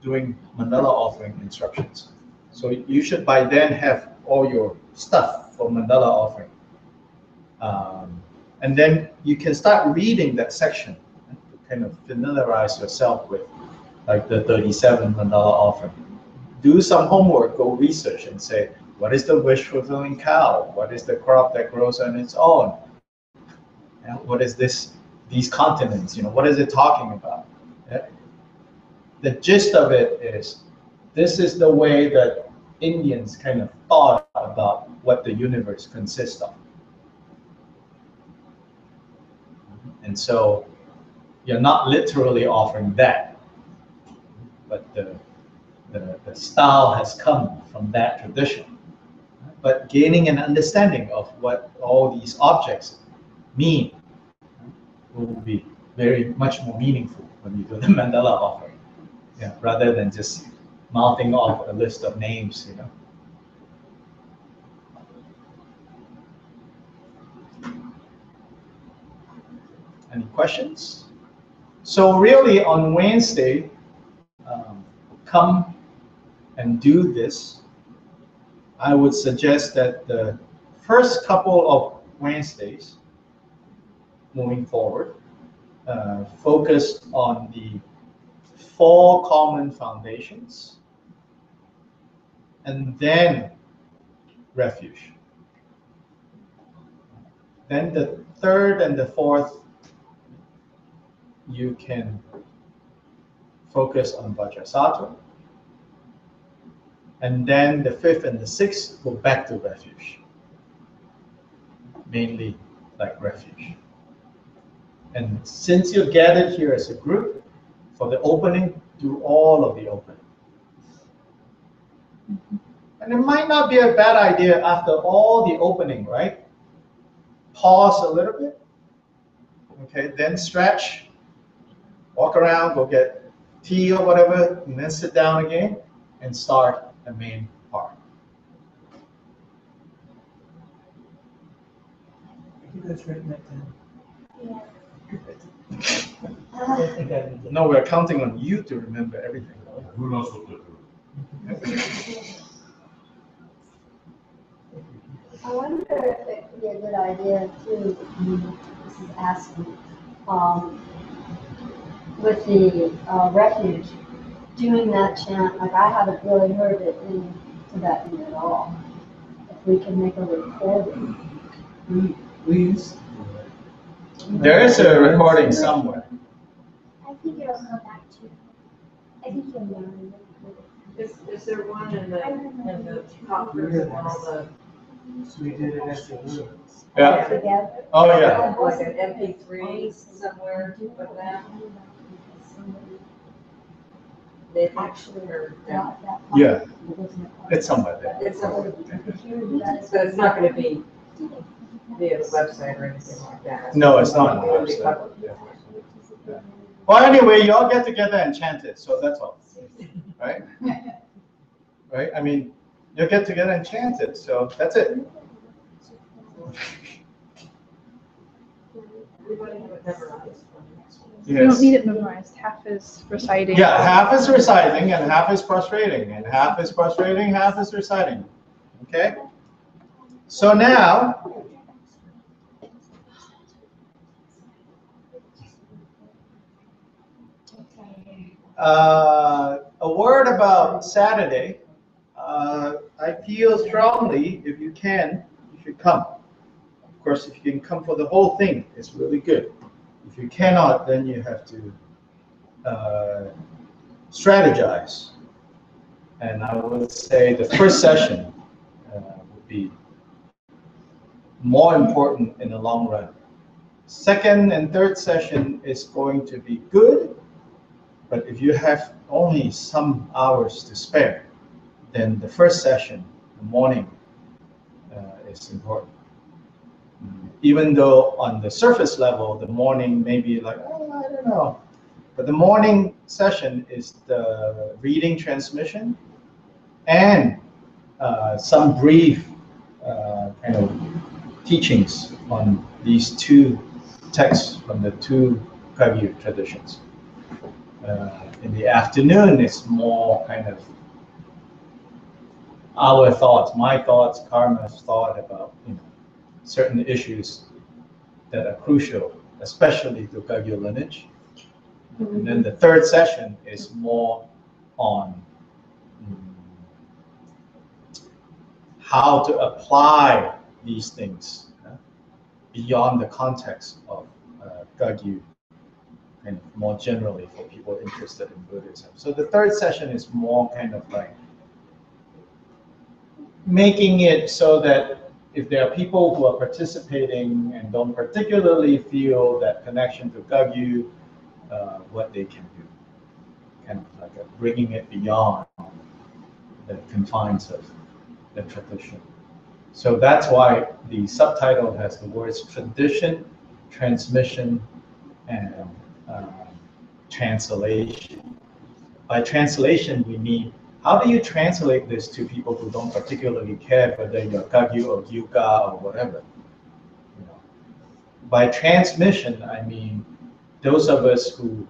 doing Mandala Offering instructions. So you should by then have all your stuff for Mandala Offering. And then you can start reading that section, kind of familiarize yourself with like the 37 Mandala Offering. Do some homework, go research and say, what is the wish-fulfilling cow? What is the crop that grows on its own? And what is these continents? What is it talking about? the gist of it is, this is the way that Indians kind of thought about what the universe consists of. And so you're not literally offering that, but the style has come from that tradition. But gaining an understanding of what all these objects mean will be very much more meaningful when you do the Mandala offering, yeah, rather than just mouthing off a list of names, you know. Any questions? So really on Wednesday, come and do this. I would suggest that the first couple of Wednesdays moving forward, focus on the 4 common foundations, and then refuge. Then the 3rd and the 4th, you can focus on Vajrasattva. And then the 5th and the 6th go back to refuge. Mainly like refuge. And since you're gathered here as a group, for the opening, do all of the opening. And it might not be a bad idea after all the opening, right? Pause a little bit. Okay, then stretch, walk around, go get tea or whatever, and then sit down again and start the main part. You guys written that down? Yeah. I think I did. No, we're counting on you to remember everything. Who knows what to do? I wonder if it could be a good idea too, this is asking, with the refuge, doing that chant, like I haven't really heard it in Tibetan at all. If we can make a recording. Please. There is a recording somewhere. I think it'll come back to you. I think you'll learn. Is there one in the conference and all the? We did it as a group. Yeah. Together. Oh, yeah. Like an MP3 somewhere with that? They Actually, or, not that. Yeah. It's somewhere there. It's somewhere, so it's not gonna be via the website or anything like that. No, it's not on the website. Yeah. Well, anyway, you all get together and chant it, so that's all. Right? Right? I mean, you get together and chant it, so that's it. Everybody have it memorized. You don't Yes. need it memorized. Half is reciting. Yeah, half is reciting and half is prostrating, and half is prostrating, half is reciting. Okay? So now, a word about Saturday. I feel strongly, if you can, you should come. Of course, if you can come for the whole thing, it's really good. If you cannot, then you have to strategize. And I would say the first session would be more important in the long run. Second and third session is going to be good, but if you have only some hours to spare, then the first session, the morning, is important. Even though on the surface level, the morning may be like, oh, I don't know. But the morning session is the reading transmission and some brief kind of teachings on these 2 texts from the 2 Kagyu traditions. In the afternoon, it's more kind of our thoughts, my thoughts, Karma's thought about, you know, certain issues that are crucial, especially to Kagyu lineage. And then the third session is more on how to apply these things beyond the context of Kagyu kind of more generally for people interested in Buddhism. So the third session is more kind of like making it so that if there are people who are participating and don't particularly feel that connection to Kagyu, what they can do, kind of like bringing it beyond the confines of the tradition. So that's why the subtitle has the words tradition, transmission, and translation. By translation, we mean how do you translate this to people who don't particularly care whether you're Kagyu or Gyuka or whatever? You know. By transmission, I mean those of us who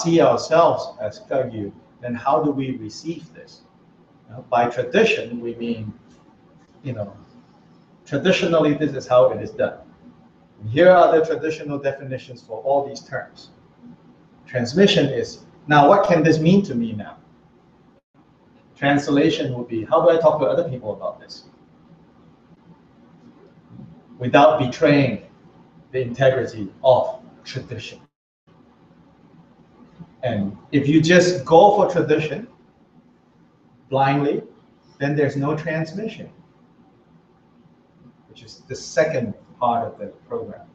see ourselves as Kagyu, then how do we receive this? You know, by tradition, we mean, you know, traditionally this is how it is done. And here are the traditional definitions for all these terms. Transmission is, now what can this mean to me now? Translation would be, how do I talk to other people about this? Without betraying the integrity of tradition. And if you just go for tradition blindly, then there's no transmission, which is the second part of the program.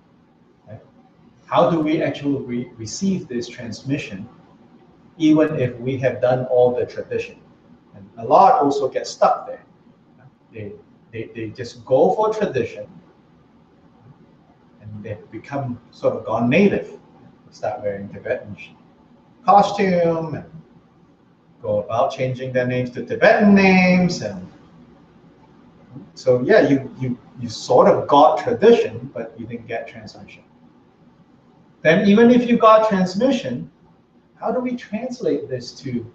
Right? How do we actually receive this transmission, even if we have done all the tradition? And a lot also get stuck there. They just go for tradition, and they become sort of gone native. They start wearing Tibetan costume and go about changing their names to Tibetan names, and so yeah, you sort of got tradition, but you didn't get transmission. Then even if you got transmission, how do we translate this to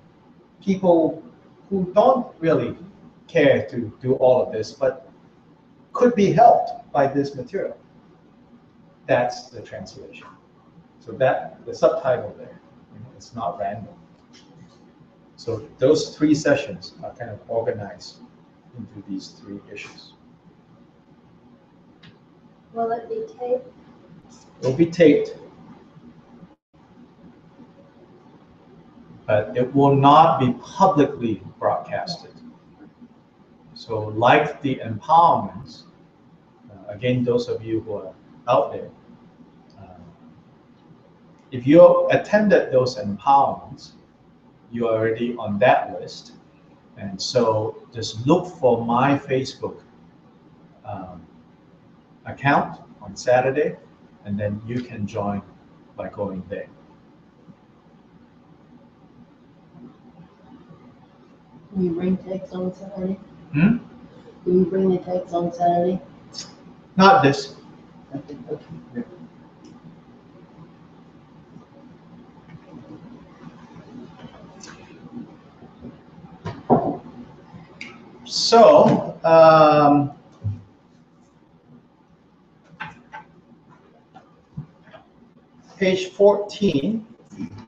people who don't really care to do all of this, but could be helped by this material? That's the translation. So that the subtitle there, it's not random. So those three sessions are kind of organized into these three issues. Will it be taped? It will be taped, but it will not be publicly broadcasted. So like the empowerments, again, those of you who are out there, if you attended those empowerments, you're already on that list. And so just look for my Facebook account on Saturday, and then you can join by going there. Will you bring texts on Saturday? Hmm? Will you bring the texts on Saturday? Not this. Okay. So, page 14,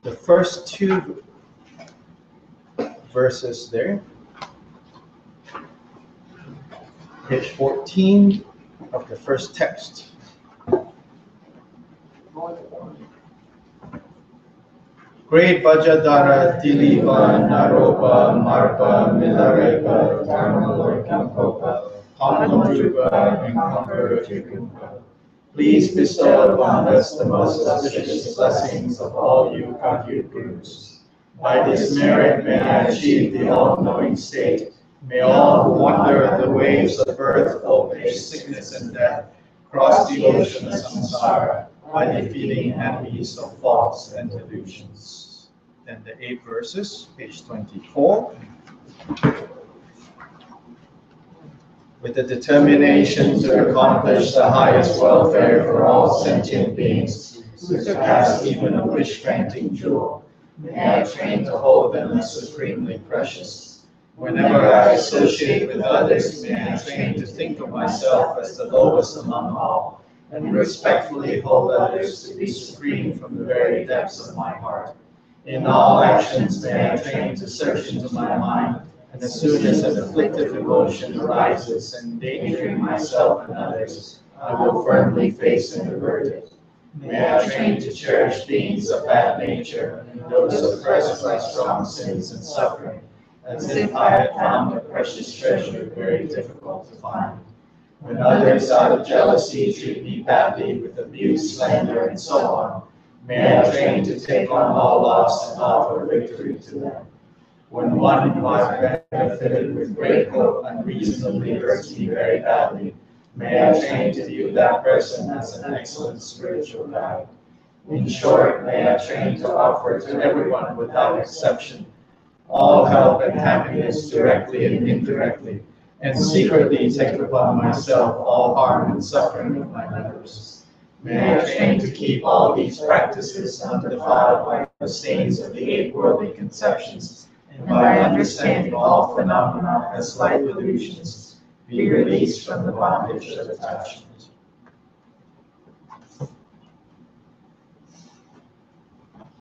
the first two verses there. Page 14 of the first text. Great Vajradhara Diliva Naropa Marpa Milarepa Dharma Lokampopa Pamalupa and Compartmentalizing. Please bestow upon us the most auspicious blessings of all you Kagyu Gurus. By this merit may I achieve the all-knowing state. May all who wander the waves of birth, old age, sickness, and death cross the ocean of samsara by defeating enemies of thoughts and delusions. Then the 8 verses, page 24. With the determination to accomplish the highest welfare for all sentient beings, who surpass even a wish-granting jewel, may I train to hold them as supremely precious. Whenever I associate with others, may I train to think of myself as the lowest among all, and respectfully hold others to be supreme from the very depths of my heart. In all actions, may I train to search into my mind, and as soon as an afflictive emotion arises, endangering myself and others, I will firmly face and avert it. May I train to cherish beings of that nature and those oppressed by strong sins and suffering, as if I had found a precious treasure very difficult to find. When others out of jealousy treat me badly with abuse, slander, and so on, may I train to take on all loss and offer victory to them. When one who I've benefited with great hope unreasonably hurts me very badly, may I train to view that person as an excellent spiritual guide. In short, may I train to offer to everyone without exception all help and happiness directly and indirectly, and secretly take upon myself all harm and suffering of my members. May I train to keep all these practices undefiled by the stains of the eight worldly conceptions, and by understanding all phenomena as light illusions, be released from the bondage of attachment.